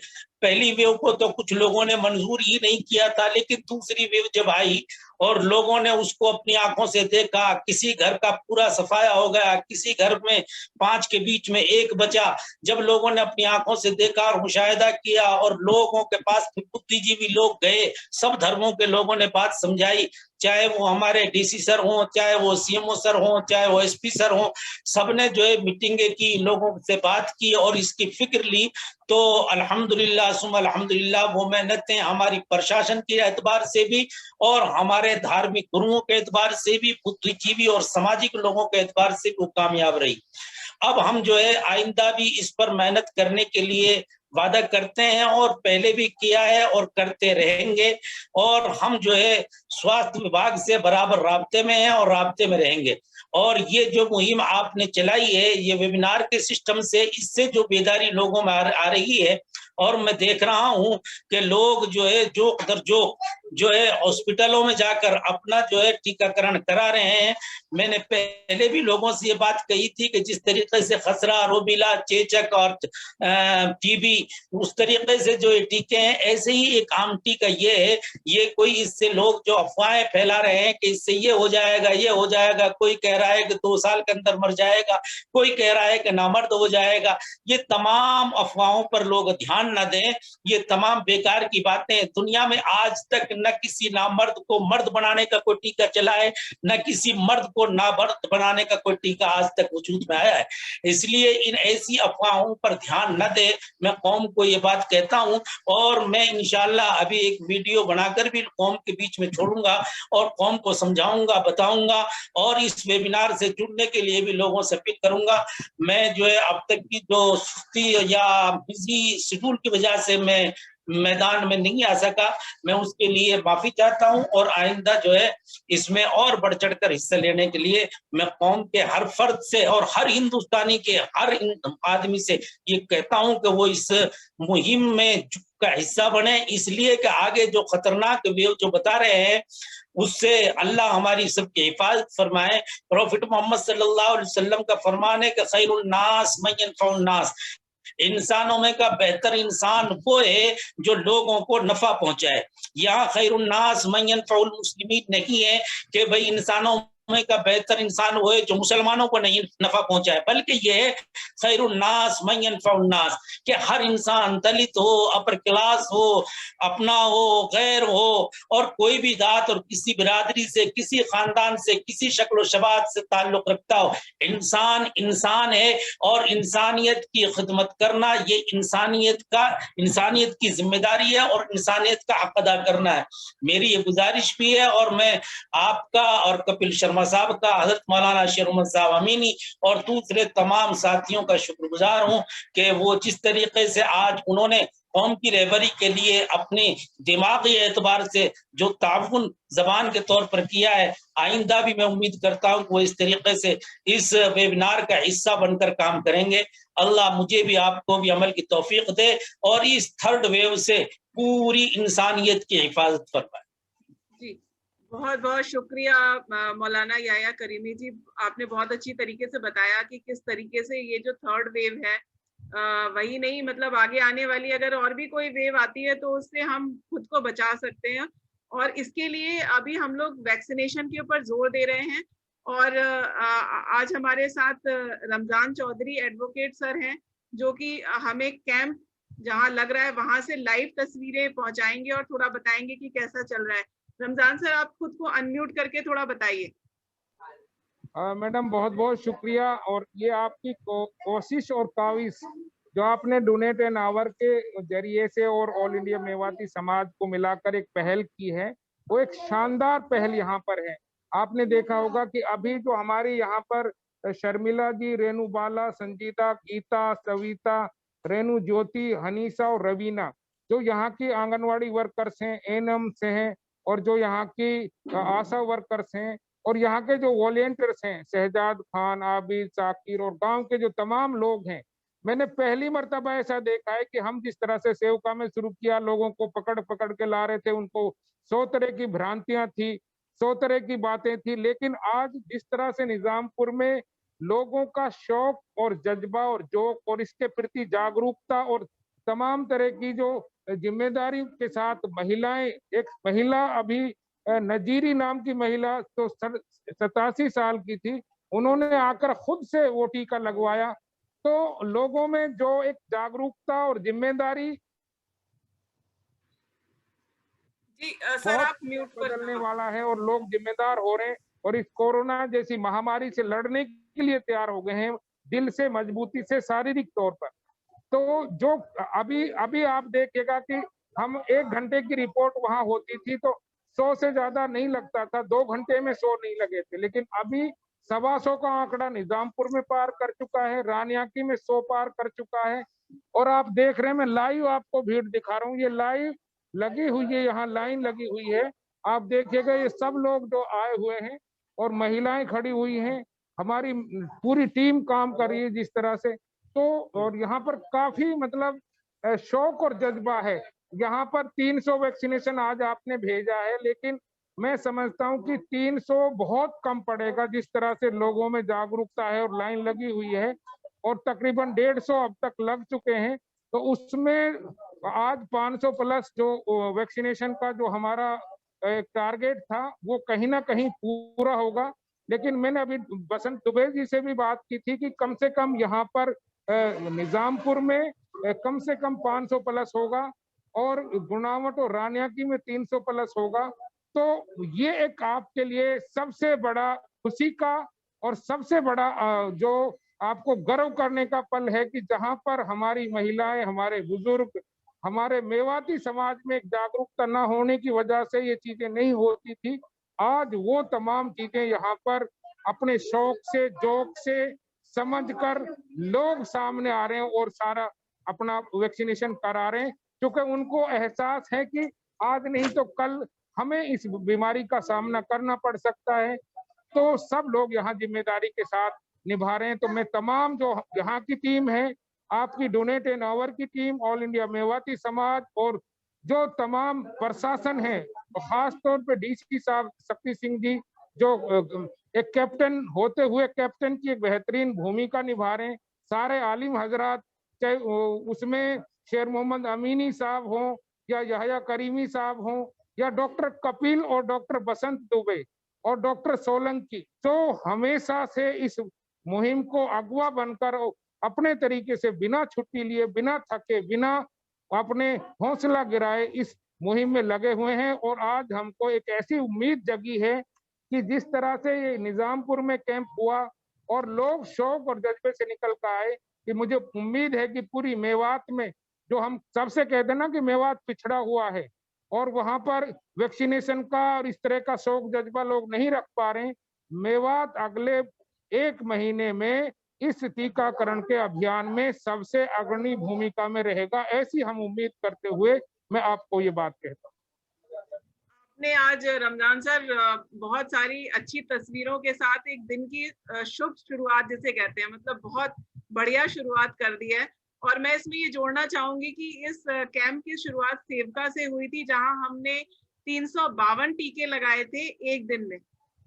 पहली वेव को तो कुछ लोगों ने मंजूर ही नहीं किया था, लेकिन दूसरी वेव जब आई और लोगों ने उसको अपनी आंखों से देखा, किसी घर का पूरा सफाया हो गया, किसी घर में 5 के बीच में 1 बचा। जब लोगों ने अपनी आंखों से देखा और मुशाहिदा किया और लोगों के पास बुद्धिजीवी लोग गए, सब धर्मों के लोगों ने बात समझाई, चाहे वो हमारे डीसी सर हों, चाहे वो सीएमओ सर हों, चाहे वो एसपी सर हों, सबने जो है मीटिंगें की, लोगों से बात की और इसकी फिक्र ली। तो अल्हम्दुलिल्लाह सुम्मा अल्हम्दुलिल्लाह वो मेहनतें हमारी प्रशासन के एतबार से भी और हमारे धार्मिक गुरुओं के एतबार से भी, बुद्धिजीवी और सामाजिक लोगों के एतबार से वो कामयाब रही। अब हम जो है आइंदा भी इस पर मेहनत करने के लिए वादा करते हैं और पहले भी किया है और करते रहेंगे। और हम जो है स्वास्थ्य विभाग से बराबर राब्ते में हैं और राब्ते में रहेंगे। और ये जो मुहिम आपने चलाई है, ये वेबिनार के सिस्टम से, इससे जो बेदारी लोगों में आ रही है, और मैं देख रहा हूं कि लोग जो है जो है हॉस्पिटलों में जाकर अपना जो है टीकाकरण करा रहे हैं। मैंने पहले भी लोगों से ये बात कही थी कि जिस तरीके से खसरा, रूबेला, चेचक और टीबी, उस तरीके से जो टीके हैं, ऐसे ही एक आम टीका ये है। ये कोई इससे लोग जो अफवाहें फैला रहे हैं कि इससे ये हो जाएगा, ये हो जाएगा, कोई कह रहा है कि 2 साल के अंदर मर जाएगा, कोई कह रहा है कि नामर्द हो जाएगा, ये तमाम अफवाहों पर लोग ध्यान न दें। ये तमाम बेकार की बातें। दुनिया में आज तक न किसी नामर्द को मर्द बनाने का कोई टीका चला है, न किसी मर्द को नामर्द बनाने का कोई टीका आज तक वजूद में आया है। इसलिए इन ऐसी अफवाहों पर ध्यान न दे, मैं कौम को ये बात कहता हूं। और मैं इंशाल्लाह अभी एक वीडियो बनाकर भी कौम के बीच में छोड़ूंगा और कौम को समझाऊंगा, बताऊंगा और इस वेबिनार से जुड़ने के लिए भी लोगों से अपील करूंगा। मैं जो है अब तक की जो सुस्ती या बिजी शेड्यूल की वजह से मैं मैदान में नहीं आ सका, मैं उसके लिए माफी चाहता हूं। और आइंदा जो है इसमें और बढ़ चढ़कर हिस्सा लेने के लिए मैं कौम के हर फर्द से और हर हिंदुस्तानी के हर आदमी से ये कहता हूं कि वो इस मुहिम में का हिस्सा बने, इसलिए कि आगे जो खतरनाक वेव जो बता रहे हैं उससे अल्लाह हमारी सबकी हिफाजत फरमाए। प्रॉफिट मोहम्मद सल्लल्लाहु अलैहि वसल्लम का फरमान है कि खैरुन नास मन यनफउन नास, इंसानों में का बेहतर इंसान वो है जो लोगों को नफा पहुंचाए। यहाँ खैरुन नास मन यनफउल मुस्लिमीन नहीं है कि भाई इंसानों में का बेहतर इंसान वो है जो मुसलमानों को नहीं नफा पहुंचाए, बल्कि ये है खैरुन नास मन यनफउन नास, कि हर इंसान दलित हो, अपर क्लास हो, अपना हो, गैर हो, और कोई भी जात और किसी बिरादरी से, किसी खानदान से, किसी शक्ल शबात से ताल्लुक रखता हो, इंसान इंसान है। और इंसानियत की खिदमत करना ये इंसानियत की जिम्मेदारी है और इंसानियत का हक अदा करना है। मेरी ये गुजारिश भी है और मैं आपका और कपिल शर्मा साहब का, हजरत मौलाना शेर मोहम्मद साहब अमीनी और दूसरे तमाम साथियों का शुक्रगुजार हूं कि वो जिस तरीके से आज उन्होंने कौम की रहबरी के लिए अपने दिमागी एतबार से जो ताउन जबान के तौर पर किया है, आइंदा भी मैं उम्मीद करता हूं कि वो इस तरीके से इस वेबिनार का हिस्सा बनकर काम करेंगे। अल्लाह मुझे भी आपको भी अमल की तौफीक दे और इस थर्ड वेव से पूरी इंसानियत की हिफाजत फरमाए। जी, बहुत बहुत शुक्रिया मौलाना याया करीमी जी, आपने बहुत अच्छी तरीके से बताया कि किस तरीके से ये जो थर्ड वेव है, वही नहीं मतलब आगे आने वाली अगर और भी कोई वेव आती है तो उससे हम खुद को बचा सकते हैं। और इसके लिए अभी हम लोग वैक्सीनेशन के ऊपर जोर दे रहे हैं। और आज हमारे साथ रमजान चौधरी एडवोकेट सर हैं जो कि हमें कैंप जहां लग रहा है वहां से लाइव तस्वीरें पहुंचाएंगे और थोड़ा बताएंगे कि कैसा चल रहा है। रमजान सर, आप खुद को अनम्यूट करके थोड़ा बताइए। मैडम बहुत बहुत शुक्रिया। और ये आपकी कोशिश और काविश जो आपने डोनेट एन आवर के जरिए से और ऑल इंडिया मेवाती समाज को मिलाकर एक पहल की है, वो एक शानदार पहल यहाँ पर है। आपने देखा होगा कि अभी जो हमारे यहाँ पर शर्मिला जी, रेणु बाला, संजीता, गीता, सविता, रेणु ज्योति, हनीसा और रवीना जो यहाँ की आंगनवाड़ी वर्कर्स हैं, एएनएम से हैं, और जो यहाँ की आशा वर्कर्स हैं, और यहाँ के जो वॉलेंटियर्स हैं, शहजाद खान, आबिद, साकिर और गांव के जो तमाम लोग हैं, मैंने पहली मर्तबा ऐसा देखा है कि हम जिस तरह से सेवका में शुरू किया, लोगों को पकड़ पकड़ के ला रहे थे, उनको 100 तरह की भ्रांतियां थी, 100 तरह की बातें थी, लेकिन आज जिस तरह से निजामपुर में लोगों का शौक और जज्बा और जोक और इसके प्रति जागरूकता और तमाम तरह की जो जिम्मेदारी के साथ महिलाएं, एक महिला अभी नजीरी नाम की महिला तो 87 साल की थी, उन्होंने आकर खुद से वो टीका लगवाया। तो लोगों में जो एक जागरूकता और जिम्मेदारी। जी सर बहुत आप म्यूट पर बदलने वाला है और लोग जिम्मेदार हो रहे हैं और इस कोरोना जैसी महामारी से लड़ने के लिए तैयार हो गए हैं, दिल से, मजबूती से, शारीरिक तौर पर। तो जो अभी अभी आप देखिएगा कि हम 1 घंटे की रिपोर्ट वहां होती थी तो 100 से ज्यादा नहीं लगता था, 2 घंटे में 100 नहीं लगे थे, लेकिन अभी 125 का आंकड़ा निजामपुर में पार कर चुका है, रानियाकी में 100 पार कर चुका है। और आप देख रहे हैं, मैं लाइव आपको भीड़ दिखा रहा हूँ, ये लाइव लगी हुई है, यहाँ लाइन लगी हुई है। आप देखिएगा ये सब लोग जो आए हुए हैं और महिलाएं खड़ी हुई हैं, हमारी पूरी टीम काम कर रही है जिस तरह से। तो और यहाँ पर काफी मतलब शौक और जज्बा है। यहाँ पर 300 वैक्सीनेशन आज आपने भेजा है, लेकिन मैं समझता हूँ कि 300 बहुत कम पड़ेगा जिस तरह से लोगों में जागरूकता है और लाइन लगी हुई है, और तकरीबन 150 अब तक लग चुके हैं। तो उसमें आज 500 प्लस जो वैक्सीनेशन का जो हमारा टारगेट था वो कहीं ना कहीं पूरा होगा। लेकिन मैंने अभी बसंत दुबे जी से भी बात की थी कि कम से कम यहाँ पर निजामपुर में कम से कम 500 प्लस होगा और गुणावट और रानियाकी में 300 प्लस होगा। तो ये एक आपके लिए सबसे बड़ा खुशी का और सबसे बड़ा जो आपको गर्व करने का पल है कि जहां पर हमारी महिलाएं, हमारे बुजुर्ग, हमारे मेवाती समाज में जागरूकता न होने की वजह से ये चीजें नहीं होती थी, आज वो तमाम चीजें यहाँ पर अपने शौक से, जोक से समझकर लोग सामने आ रहे हैं और सारा अपना वैक्सीनेशन करा रहे हैं, क्योंकि उनको एहसास है कि आज नहीं तो कल हमें इस बीमारी का सामना करना पड़ सकता है। तो सब लोग यहाँ जिम्मेदारी के साथ निभा रहे हैं। तो मैं तमाम जो यहाँ की टीम है, आपकी डोनेट एन आवर की टीम, ऑल इंडिया मेवाती समाज और जो तमाम प्रशासन है, तो खास तौर पे डीसी साहब शक्ति सिंह जी जो एक कैप्टन होते हुए कैप्टन की एक बेहतरीन भूमिका निभा रहे हैं, सारे आलिम हजरात, चाहे उसमें शेर मोहम्मद अमीनी साहब हों या यहया करीमी साहब हों या डॉक्टर कपिल और डॉक्टर बसंत दुबे और डॉक्टर सोलंकी, तो हमेशा से इस मुहिम को अगवा बनकर अपने तरीके से बिना छुट्टी लिए, बिना थके, बिना अपने हौसला गिराए इस मुहिम में लगे हुए हैं। और आज हमको एक ऐसी उम्मीद जगी है कि जिस तरह से ये निजामपुर में कैंप हुआ और लोग शौक और जज्बे से निकल कर आए, कि मुझे उम्मीद है कि पूरी मेवात में, जो हम सबसे कहते हैं ना कि मेवात पिछड़ा हुआ है और वहां पर वैक्सीनेशन का और इस तरह का शौक जज्बा लोग नहीं रख पा रहे हैं, मेवात अगले 1 महीने में इस टीकाकरण के अभियान में सबसे अग्रणी भूमिका में रहेगा, ऐसी हम उम्मीद करते हुए मैं आपको ये बात कहता हूँ। आपने आज रमजान सर बहुत सारी अच्छी तस्वीरों के साथ एक दिन की शुभ शुरुआत जिसे कहते हैं, मतलब बहुत बढ़िया शुरुआत कर दी है। और मैं इसमें ये जोड़ना चाहूंगी कि इस कैंप की शुरुआत सेवका से हुई थी, जहां हमने 352 टीके लगाए थे एक दिन में।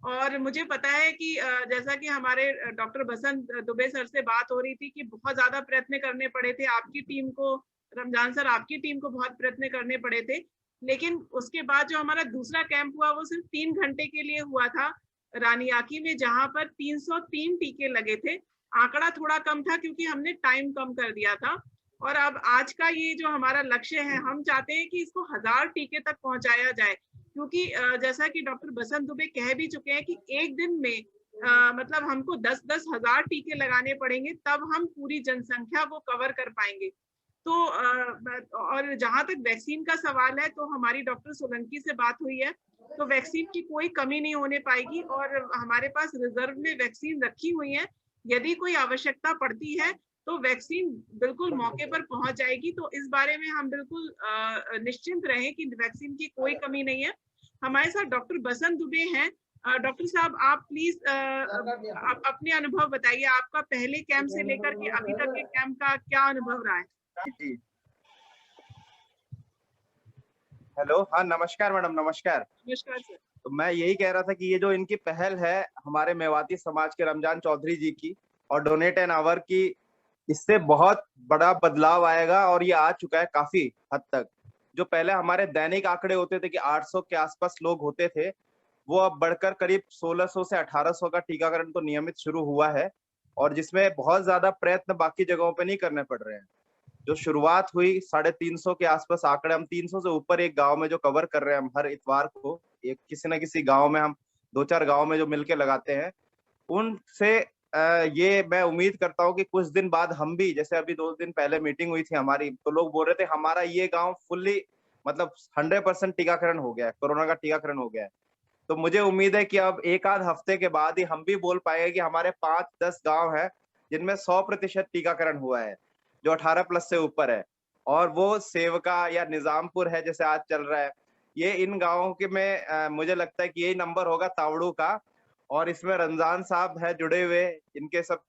और मुझे पता है कि जैसा कि हमारे डॉक्टर बसंत दुबे सर से बात हो रही थी कि बहुत ज्यादा प्रयत्न करने पड़े थे आपकी टीम को, रमजान सर आपकी टीम को बहुत प्रयत्न करने पड़े थे। लेकिन उसके बाद जो हमारा दूसरा कैंप हुआ वो सिर्फ 3 घंटे के लिए हुआ था रानियाकी में, जहां पर 303 टीके लगे थे। आंकड़ा थोड़ा कम था क्योंकि हमने टाइम कम कर दिया था। और अब आज का ये जो हमारा लक्ष्य है, हम चाहते हैं कि इसको 1000 टीके तक पहुंचाया जाए, क्योंकि जैसा कि डॉक्टर बसंत दुबे कह भी चुके हैं कि एक दिन में मतलब हमको 10-10 हजार टीके लगाने पड़ेंगे, तब हम पूरी जनसंख्या को कवर कर पाएंगे। तो और जहां तक वैक्सीन का सवाल है, तो हमारी डॉक्टर सोलंकी से बात हुई है, तो वैक्सीन की कोई कमी नहीं होने पाएगी और हमारे पास रिजर्व में वैक्सीन रखी हुई है। यदि कोई आवश्यकता पड़ती है तो वैक्सीन बिल्कुल मौके पर पहुंच जाएगी। तो इस बारे में हम बिल्कुल निश्चिंत रहें कि वैक्सीन की कोई कमी नहीं है। हमारे साथ डॉक्टर बसंत दुबे हैं। डॉक्टर साहब आप प्लीज अपने अनुभव बताइए, आपका पहले कैंप से लेकर के अभी तक के कैंप का क्या अनुभव रहा है? जी हेलो, हाँ नमस्कार मैडम, नमस्कार। नमस्कार सर। तो मैं यही कह रहा था कि ये जो इनकी पहल है हमारे मेवाती समाज के रमजान चौधरी जी की और डोनेट एन आवर की, इससे बहुत बड़ा बदलाव आएगा और ये आ चुका है काफी हद तक। जो पहले हमारे दैनिक आंकड़े होते थे कि 800 के आसपास लोग होते थे, वो अब बढ़कर करीब 1600 से 1800 का टीकाकरण तो नियमित शुरू हुआ है, और जिसमें बहुत ज्यादा प्रयत्न बाकी जगहों पे नहीं करने पड़ रहे हैं। जो शुरुआत हुई 350 के आसपास आंकड़े, हम 300 से ऊपर एक गांव में जो कवर कर रहे हैं हम हर इतवार को, एक किसी न किसी गांव में हम 2-4 गांव में जो मिलके लगाते हैं, उनसे ये मैं उम्मीद करता हूँ कि कुछ दिन बाद हम भी, जैसे अभी 2 दिन पहले मीटिंग हुई थी हमारी, तो लोग बोल रहे थे हमारा ये गांव फुल्ली मतलब 100% टीकाकरण हो गया है, कोरोना का टीकाकरण हो गया है। तो मुझे उम्मीद है कि अब एक आध हफ्ते के बाद ही हम भी बोल पाएंगे कि हमारे 5-10 गांव हैं जिनमें 100% टीकाकरण हुआ है, जो 18 प्लस से ऊपर है, और वो सेवका या निजामपुर है जैसे आज चल रहा है। ये इन गाँवों के में मुझे लगता है कि यही नंबर होगा तावड़ू का, और इसमें रमजान साहब है जुड़े हुए, इनके सब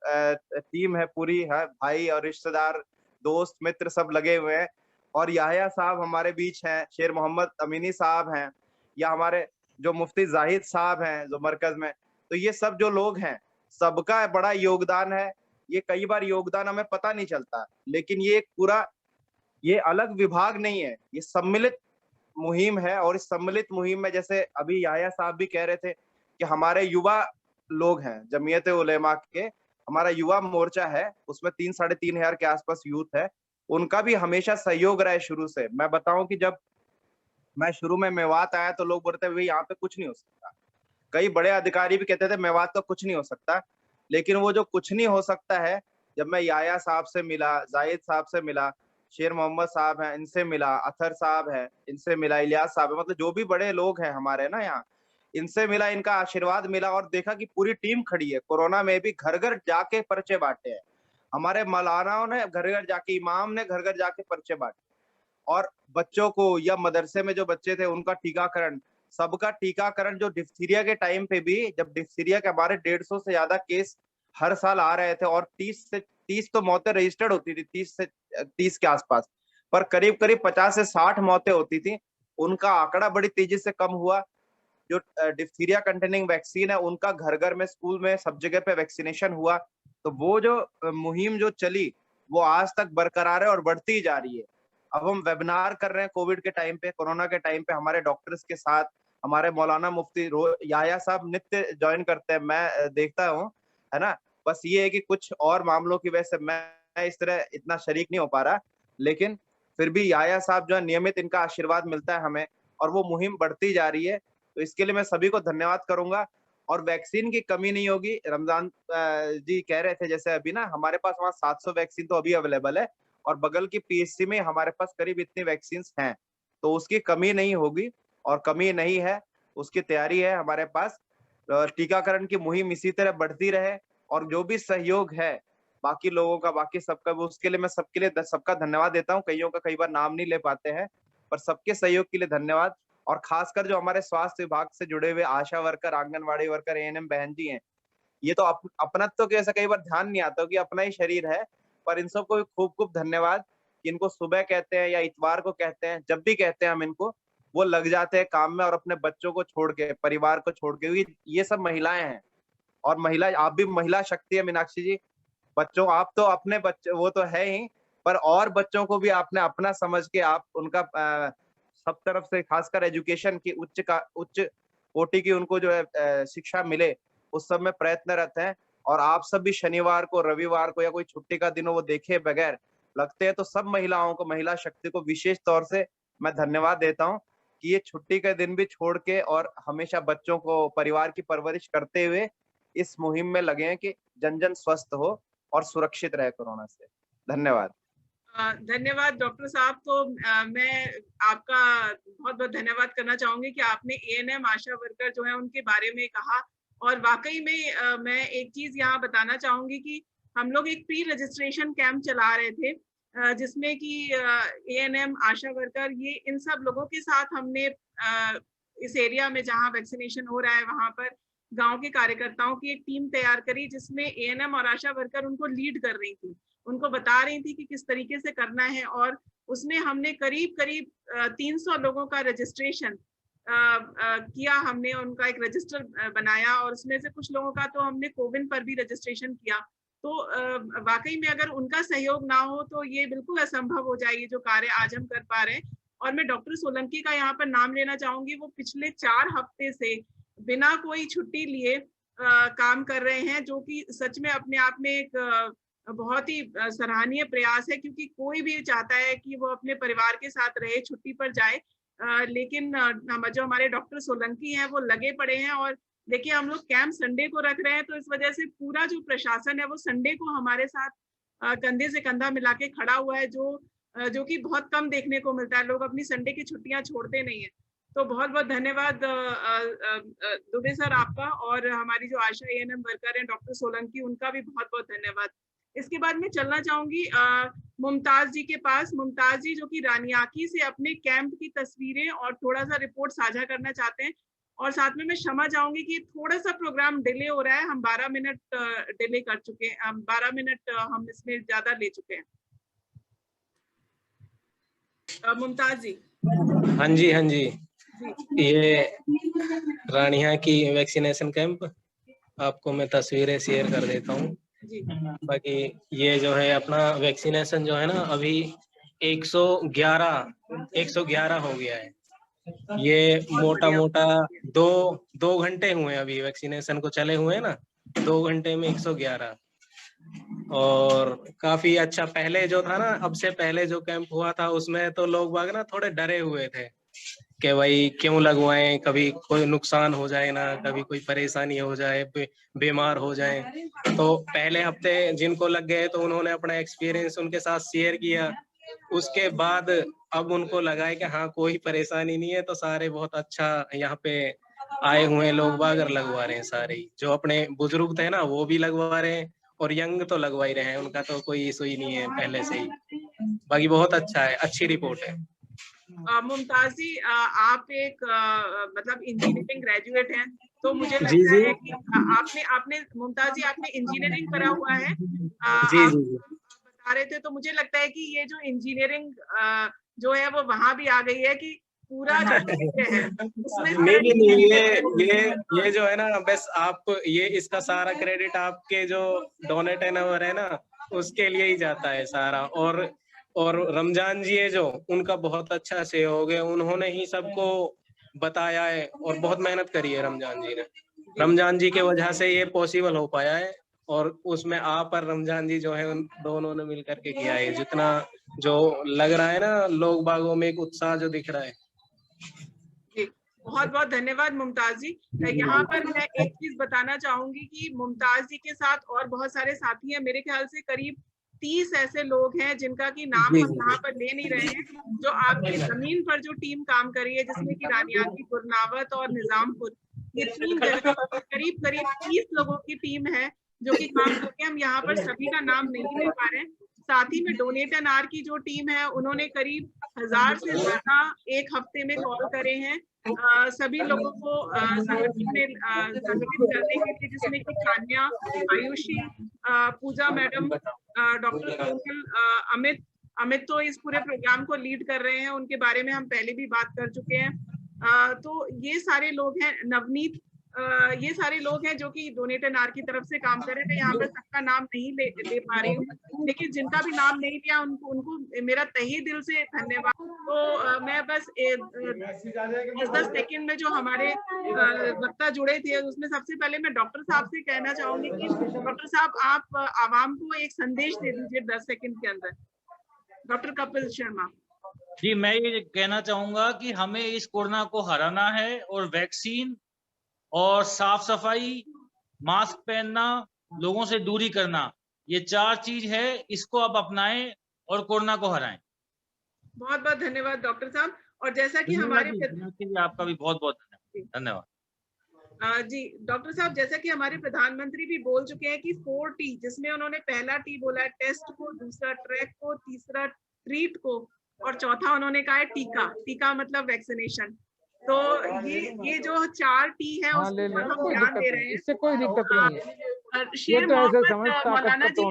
टीम है पूरी है, भाई और रिश्तेदार, दोस्त मित्र सब लगे हुए हैं, और याहिया साहब हमारे बीच हैं, शेर मोहम्मद अमीनी साहब हैं, या हमारे जो मुफ्ती जाहिद साहब हैं जो मरकज में। तो ये सब जो लोग हैं, सबका बड़ा योगदान है। ये कई बार योगदान हमें पता नहीं चलता, लेकिन ये एक पूरा, ये अलग विभाग नहीं है, ये सम्मिलित मुहिम है। और इस सम्मिलित मुहिम में जैसे अभी याहिया साहब भी कह रहे थे कि हमारे युवा लोग हैं, जमीयत उलेमा के हमारा युवा मोर्चा है, उसमें 3-3.5 हजार के आसपास यूथ है, उनका भी हमेशा सहयोग रहा है शुरू से। मैं बताऊं कि जब मैं शुरू में मेवात आया तो लोग बोलते भाई यहाँ पे कुछ नहीं हो सकता, कई बड़े अधिकारी भी कहते थे मेवात तो कुछ नहीं हो सकता, लेकिन वो जो कुछ नहीं हो सकता है, जब मैं याया साहब से मिला, जाहिद साहब से मिला, शेर मोहम्मद साहब हैं इनसे मिला, अथर साहब है इनसे मिला, इलियास साहब है, मतलब जो भी बड़े लोग हैं हमारे ना यहाँ, इनसे मिला, इनका आशीर्वाद मिला, और देखा कि पूरी टीम खड़ी है। कोरोना में भी घर घर जाके पर्चे बांटे हैं हमारे मौलानाओं ने, घर घर जाके, इमाम ने घर घर जाके पर्चे बांटे, और बच्चों को या मदरसे में जो बच्चे थे उनका टीकाकरण, सबका टीकाकरण। जो डिप्थीरिया के टाइम पे भी, जब डिप्थीरिया के हमारे 150 से ज्यादा केस हर साल आ रहे थे, और 30 तो मौतें रजिस्टर्ड होती थी, 30 के आसपास, पर करीब करीब 50 से 60 मौतें होती थी, उनका आंकड़ा बड़ी तेजी से कम हुआ। जो डिप्थीरिया कंटेनिंग वैक्सीन है उनका घर घर में, स्कूल में, सब जगह पे वैक्सीनेशन हुआ। तो वो जो मुहिम जो चली वो आज तक बरकरार है और बढ़ती जा रही है। अब हम वेबिनार कर रहे हैं कोविड के टाइम पे, कोरोना के टाइम पे, हमारे डॉक्टर्स के साथ, हमारे मौलाना मुफ्ती याहिया साहब नित्य ज्वाइन करते हैं, मैं देखता हूँ, है ना। बस ये है कि कुछ और मामलों की वजह से मैं इस तरह इतना शरीक नहीं हो पा रहा, लेकिन फिर भी याहिया साहब जो है नियमित, इनका आशीर्वाद मिलता है हमें, और वो मुहिम बढ़ती जा रही है। तो इसके लिए मैं सभी को धन्यवाद करूंगा। और वैक्सीन की कमी नहीं होगी। रमजान जी कह रहे थे जैसे अभी ना, हमारे पास वहाँ 700 वैक्सीन तो अभी अवेलेबल है, और बगल की पीएचसी में हमारे पास करीब इतनी वैक्सीन हैं, तो उसकी कमी नहीं होगी, और कमी नहीं है, उसकी तैयारी है हमारे पास। टीकाकरण की मुहिम इसी तरह बढ़ती रहे, और जो भी सहयोग है बाकी लोगों का, बाकी सबका, वो उसके लिए मैं सबके लिए सबका धन्यवाद देता हूँ। कईयों का कई बार नाम नहीं ले पाते हैं, पर सबके सहयोग के लिए धन्यवाद। और खासकर जो हमारे स्वास्थ्य विभाग से जुड़े हुए आशा वर्कर, आंगनबाड़ी वर्कर, एएनएम बहन जी हैं, ये तो अपनत्व के ऐसा कई बार ध्यान नहीं आता कि अपना ही शरीर है, पर इन सबको भी खूब खूब धन्यवाद। इनको सुबह कहते हैं या इतवार को कहते हैं, जब भी कहते हैं हम इनको, वो लग जाते हैं काम में, और अपने बच्चों को छोड़ के, परिवार को छोड़ के, ये सब महिलाएं हैं। और महिला, आप भी महिला शक्ति है मीनाक्षी जी। बच्चों, आप तो अपने बच्चे वो तो है ही, पर और बच्चों को भी आपने अपना समझ के, आप उनका सब तरफ से, खासकर एजुकेशन की उच्च कोटि की उनको जो है शिक्षा मिले, उस सब में प्रयत्नरत हैं। और आप सब भी शनिवार को, रविवार को, या कोई छुट्टी का दिन हो, वो देखे बगैर लगते हैं। तो सब महिलाओं को, महिला शक्ति को विशेष तौर से मैं धन्यवाद देता हूँ कि ये छुट्टी के दिन भी छोड़ के और हमेशा बच्चों को, परिवार की परवरिश करते हुए इस मुहिम में लगे हैं कि जन जन स्वस्थ हो और सुरक्षित रहे कोरोना से। धन्यवाद। धन्यवाद डॉक्टर साहब। तो मैं आपका बहुत बहुत धन्यवाद करना चाहूंगी कि आपने एएनएम आशा वर्कर जो है उनके बारे में कहा। और वाकई में मैं एक चीज यहाँ बताना चाहूंगी कि हम लोग एक प्री रजिस्ट्रेशन कैंप चला रहे थे, जिसमें कि एएनएम आशा वर्कर, ये इन सब लोगों के साथ हमने इस एरिया में जहाँ वैक्सीनेशन हो रहा है वहां पर गांव के कार्यकर्ताओं की एक टीम तैयार करी, जिसमें एएनएम और आशा वर्कर उनको लीड कर रही थी, उनको बता रही थी कि किस तरीके से करना है। और उसमें हमने करीब करीब 300 लोगों का रजिस्ट्रेशन किया, हमने उनका एक रजिस्टर बनाया, और उसमें से कुछ लोगों का तो हमने कोविन पर भी रजिस्ट्रेशन किया। तो वाकई में अगर उनका सहयोग ना हो तो ये बिल्कुल असंभव हो जाएगी जो कार्य आज हम कर पा रहे हैं। और मैं डॉक्टर सोलंकी का यहाँ पर नाम लेना चाहूंगी, वो पिछले 4 हफ्ते से बिना कोई छुट्टी लिए काम कर रहे हैं, जो कि सच में अपने आप में एक बहुत ही सराहनीय प्रयास है, क्योंकि कोई भी चाहता है कि वो अपने परिवार के साथ रहे, छुट्टी पर जाए, लेकिन जो हमारे डॉक्टर सोलंकी हैं वो लगे पड़े हैं। और देखिए, हम लोग कैंप संडे को रख रहे हैं, तो इस वजह से पूरा जो प्रशासन है वो संडे को हमारे साथ कंधे से कंधा मिला के खड़ा हुआ है, जो कि बहुत कम देखने को मिलता है। लोग अपनी संडे की छुट्टियां छोड़ते नहीं है। तो बहुत बहुत धन्यवाद दुबे सर आपका, और हमारी जो आशा एएनएम वर्कर हैं डॉक्टर सोलंकी, उनका भी बहुत बहुत धन्यवाद। इसके बाद मैं चलना चाहूंगी मुमताज जी के पास। मुमताज जी जो कि रानियाकी से अपने कैंप की तस्वीरें और थोड़ा सा रिपोर्ट साझा करना चाहते हैं। और साथ में मैं क्षमा चाहूंगी कि थोड़ा सा प्रोग्राम डिले हो रहा है, हम 12 मिनट डिले कर चुके हैं, 12 मिनट हम इसमें ज्यादा ले चुके हैं। मुमताज जी। हाँ जी, हाँ जी, ये रानिया की वैक्सीनेशन कैंप, आपको मैं तस्वीरें शेयर कर देता हूँ। बाकी ये जो है अपना वैक्सीनेशन जो है ना, अभी 111 हो गया है। ये मोटा मोटा दो घंटे हुए अभी वैक्सीनेशन को चले हुए हैं ना, 2 घंटे में 111। और काफी अच्छा, पहले जो था ना, अब से पहले जो कैंप हुआ था उसमें तो लोग बाग ना थोड़े डरे हुए थे कि भाई क्यों लगवाएं, कभी कोई नुकसान हो जाए ना, कभी कोई परेशानी हो जाए, बीमार हो जाए। तो पहले हफ्ते जिनको लग गए तो उन्होंने अपना एक्सपीरियंस उनके साथ शेयर किया। उसके बाद अब उनको लगा है कि हाँ कोई परेशानी नहीं है, तो सारे बहुत अच्छा यहाँ पे आए हुए लोग बाग लगवा रहे हैं। सारे जो अपने बुजुर्ग थे ना वो भी लगवा रहे हैं, और यंग तो लगवा ही रहे हैं, उनका तो कोई इशू ही नहीं है पहले से ही। बाकी बहुत अच्छा है, अच्छी रिपोर्ट है। मुमताज जी, आप एक मतलब इंजीनियरिंग ग्रेजुएट हैं, तो मुझे जी लगता जी है कि आपने मुमताज जी आपने इंजीनियरिंग करा हुआ है। जी आप जी बता रहे थे, तो मुझे लगता है कि ये जो इंजीनियरिंग जो है वो वहां भी आ गई है, कि पूरा जो है उसमें नहीं नहीं, ये जो है ना, बस आप ये इसका सारा क्रेडिट आपके जो डोनेट एनवर है ना उसके लिए ही जाता है सारा। और रमजान जी है जो, उनका बहुत अच्छा सहयोग है, उन्होंने ही सबको बताया है और बहुत मेहनत करी है रमजान जी ने। रमजान जी के वजह से ये पॉसिबल हो पाया है, और उसमें आप और रमजान जी जो है उन दोनों ने मिल करके किया है। जितना जो लग रहा है ना लोग बागों में एक उत्साह जो दिख रहा है। जी, बहुत बहुत धन्यवाद मुमताज जी। यहाँ पर मैं एक चीज बताना चाहूंगी कि मुमताज जी के साथ और बहुत सारे साथी हैं, मेरे ख्याल से करीब 30 ऐसे लोग हैं जिनका की नाम हम यहाँ पर ले नहीं रहे हैं, जो आपकी जमीन पर जो टीम काम कर रही है, जिसमें कि रानियाकी, गुरनावत और निजामपुर, ये 3 जगह करीब करीब 30 लोगों की टीम है जो कि काम करके, हम यहाँ पर सभी का नाम नहीं ले पा रहे हैं। साथ ही में डोनेट एंड आर की जो टीम है, उन्होंने करीब 1000 से ज्यादा एक हफ्ते में कॉल करे हैं सभी लोगों को संगठित करने के लिए, जिसमें कि तान्या, आयुषी, पूजा मैडम, डॉक्टर कोमल, अमित तो इस पूरे प्रोग्राम को लीड कर रहे हैं, उनके बारे में हम पहले भी बात कर चुके हैं। तो ये सारे लोग हैं, नवनीत, ये सारे लोग हैं जो कि डोनेट एंड आर की तरफ से काम कर रहे थे। यहाँ पर सबका नाम नहीं ले पा रही हूँ, लेकिन जिनका भी नाम नहीं लिया उनको मेरा तहे दिल से धन्यवाद। तो मैं बस 10 सेकंड में जो हमारे वक्ता जुड़े थे, उसमें सबसे पहले मैं डॉक्टर साहब से कहना चाहूंगी कि डॉक्टर साहब आप आवाम को एक संदेश दे दीजिए 10 सेकंड के अंदर। डॉक्टर कपिल शर्मा जी, मैं ये कहना चाहूंगा कि हमें इस कोरोना को हराना है, और वैक्सीन और साफ सफाई, मास्क पहनना, लोगों से दूरी करना, ये 4 चीज है, इसको आप अपनाएं और कोरोना को हराएं। बहुत बहुत धन्यवाद डॉक्टर साहब। और जैसा कि हमारे आपका भी बहुत बहुत धन्यवाद। जी डॉक्टर साहब, जैसा कि हमारे प्रधानमंत्री भी बोल चुके हैं कि 4T, जिसमें उन्होंने पहला T बोला है टेस्ट को, दूसरा ट्रैक को, तीसरा ट्रीट को, और चौथा उन्होंने कहा है टीका। टीका मतलब वैक्सीनेशन। तो ये जो 4T है उसको हम ध्यान दे रहे हैं, इससे कोई दिक्कत नहीं है। शेर मोहम्मद मौलाना जी,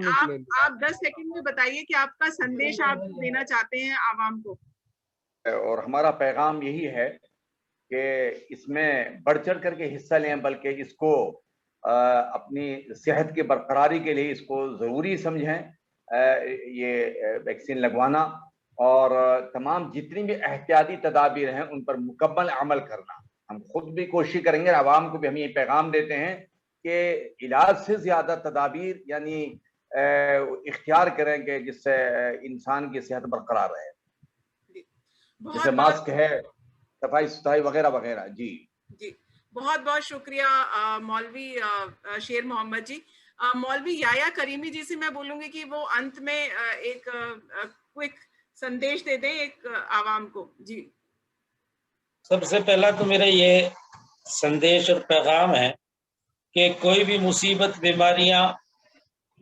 आप 10 सेकंड में बताइए कि आपका संदेश आप देना चाहते हैं आवाम को। और हमारा पैगाम यही है कि इसमें बढ़ चढ़ करके हिस्सा लें, बल्कि इसको अपनी सेहत की बरकरारी के लिए इसको ज़रूरी समझें, ये वैक्सीन लगवाना, और तमाम जितनी भी एहतियाती तदाबीर हैं उन पर मुकम्मल अमल करना। हम खुद भी कोशिश करेंगे, आवाम को भी हम ये पैगाम देते हैं कि इलाज से ज़्यादा तदाबीर, यानी इख्तियार करें कि जिससे इंसान की सेहत बरकरार रहे, जैसे बहुत मास्क है, सफाई सुथराई वगैरह वगैरह। जी जी, बहुत बहुत शुक्रिया मौलवी शेर मोहम्मद जी। मौलवी याया करीमी जी से मैं बोलूंगी कि वो अंत में एक क्विक संदेश दे दें एक आवाम को। जी। सबसे पहला तो मेरा ये संदेश और पैगाम है कि कोई भी मुसीबत, बीमारियां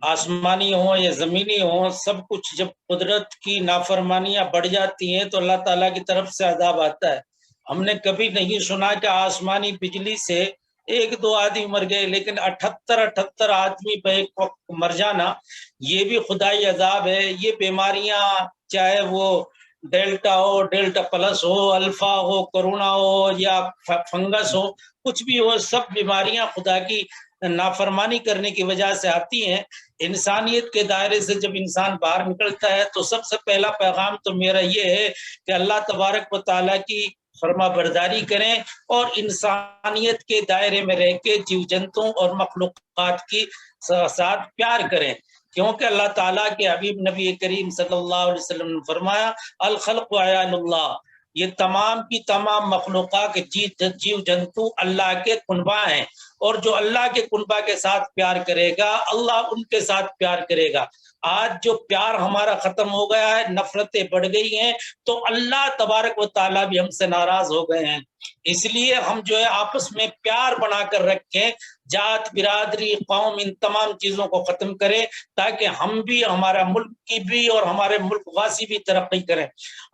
आसमानी हो या जमीनी हो, सब कुछ जब कुदरत की नाफरमानियां बढ़ जाती हैं तो अल्लाह ताला की तरफ से अजाब आता है। हमने कभी नहीं सुना कि आसमानी बिजली से 1-2 आदमी मर गए, लेकिन 78 आदमी एक वक्त मर जाना, ये भी खुदाई अजाब है। ये बीमारियां चाहे वो डेल्टा हो, डेल्टा प्लस हो, अल्फा हो, कोरोना हो या फंगस हो, कुछ भी हो, सब बीमारियां खुदा की नाफरमानी करने की वजह से आती हैं। इंसानियत के दायरे से जब इंसान बाहर निकलता है तो सबसे पहला पैगाम तो मेरा ये है कि अल्लाह तबारक व तआला की फरमा बरदारी करें और इंसानियत के दायरे में रह के जीव जंतुओं और मखलूक़ात की साथ प्यार करें, क्योंकि अल्लाह ताला के हबीब नबी करीम सल्लल्लाहु अलैहि वसल्लम ने फरमाया अल खल्क़ु अयानुल्लाह, ये तमाम की तमाम मखलूक़ा के जीव जंतु अल्लाह के कुनबा हैं, और जो अल्लाह के कुनबा के साथ प्यार करेगा अल्लाह उनके साथ प्यार करेगा। आज जो प्यार हमारा खत्म हो गया है, नफरतें बढ़ गई हैं, तो अल्लाह तबारक व ताला भी हमसे नाराज हो गए हैं। इसलिए हम जो है आपस में प्यार बनाकर रखें, जात बिरादरी कौम इन तमाम चीजों को खत्म करें, ताकि हम भी, हमारा मुल्क की भी और हमारे मुल्क वासी भी तरक्की करें।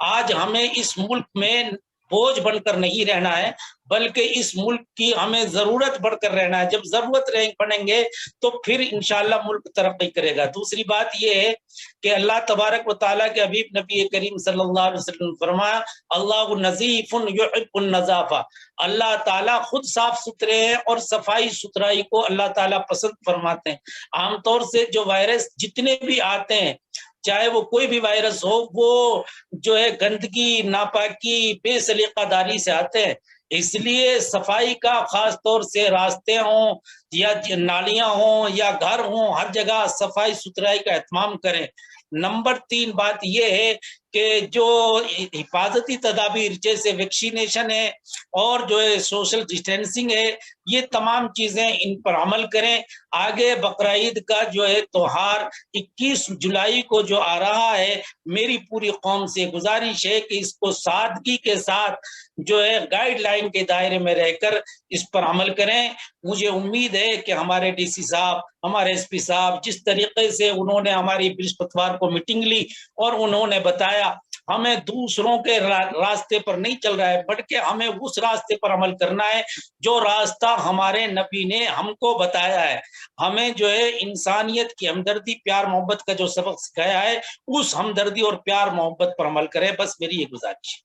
आज हमें इस मुल्क में बोझ बनकर नहीं रहना है, बल्कि इस मुल्क की हमें जरूरत बढ़कर रहना है। जब जरूरत बनेंगे तो फिर इंशाअल्लाह मुल्क तरक्की करेगा। दूसरी बात यह है कि अल्लाह तबारक व तआला के हबीब नबी करीम सल्लल्लाहु अलैहि वसल्लम ने फरमाया अल्लाहु नज़ीफुन युहिब्बुन नज़ाफा, अल्लाह ताला खुद साफ सुथरे हैं और सफाई सुथराई को अल्लाह ताला पसंद फरमाते हैं। आमतौर से जो वायरस जितने भी आते हैं, चाहे वो कोई भी वायरस हो, वो जो है गंदगी, नापाकी, बेसलीकादारी से आते हैं। इसलिए सफाई का खास तौर से रास्ते हों या नालियां हों या घर हों, हर जगह सफाई सुथराई का एहतमाम करें। नंबर 3 बात यह है कि जो हिफाजती तदाबीर जैसे वैक्सीनेशन है और जो है सोशल डिस्टेंसिंग है, ये तमाम चीजें इन पर अमल करें। आगे बकरा ईद का जो है त्योहार 21 जुलाई को जो आ रहा है, मेरी पूरी कौम से गुजारिश है कि इसको सादगी के साथ जो है गाइडलाइन के दायरे में रहकर इस पर अमल करें। मुझे उम्मीद है कि हमारे डीसी साहब, हमारे एसपी साहब, जिस तरीके से उन्होंने हमारी बृहस्पतिवार को मीटिंग ली और उन्होंने बताया हमें दूसरों के रास्ते पर नहीं चल रहा है, बल्कि हमें उस रास्ते पर अमल करना है जो रास्ता हमारे नबी ने हमको बताया है। हमें जो है इंसानियत की हमदर्दी, प्यार मोहब्बत का जो सबक सिखाया है, उस हमदर्दी और प्यार मोहब्बत पर अमल करें। बस मेरी ये गुजारिश है।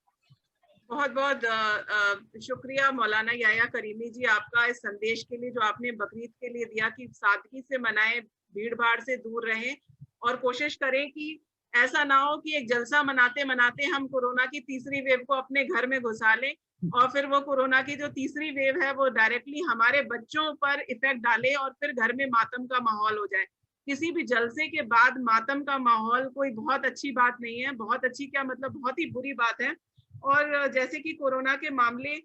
बहुत बहुत शुक्रिया मौलाना याया करीमी जी, आपका इस संदेश के लिए जो आपने बकरीद के लिए दिया कि सादगी से मनाएं, भीड़ भाड़ से दूर रहें और कोशिश करें कि ऐसा ना हो कि एक जलसा मनाते मनाते हम कोरोना की तीसरी वेव को अपने घर में घुसा लें और फिर वो कोरोना की जो तीसरी वेव है वो डायरेक्टली हमारे बच्चों पर इफेक्ट डाले और फिर घर में मातम का माहौल हो जाए। किसी भी जलसे के बाद मातम का माहौल कोई बहुत अच्छी बात नहीं है, बहुत अच्छी क्या मतलब बहुत ही बुरी बात है। और जैसे कि कोरोना के मामले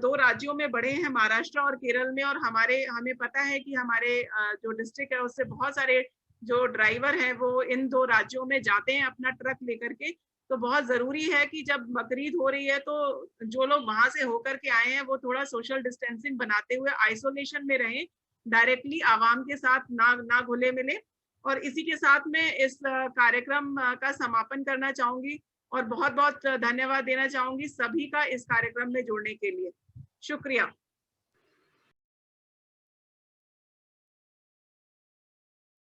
2 राज्यों में बढ़े हैं, महाराष्ट्र और केरल में, और हमें पता है कि हमारे जो डिस्ट्रिक्ट है उससे बहुत सारे जो ड्राइवर हैं वो इन 2 राज्यों में जाते हैं अपना ट्रक लेकर के। तो बहुत जरूरी है कि जब बकरीद हो रही है तो जो लोग वहां से होकर के आए हैं वो थोड़ा सोशल डिस्टेंसिंग बनाते हुए आइसोलेशन में रहें, डायरेक्टली आवाम के साथ ना घुले मिले। और इसी के साथ में इस कार्यक्रम का समापन करना चाहूंगी और बहुत बहुत धन्यवाद देना चाहूंगी सभी का इस कार्यक्रम में जुड़ने के लिए। शुक्रिया।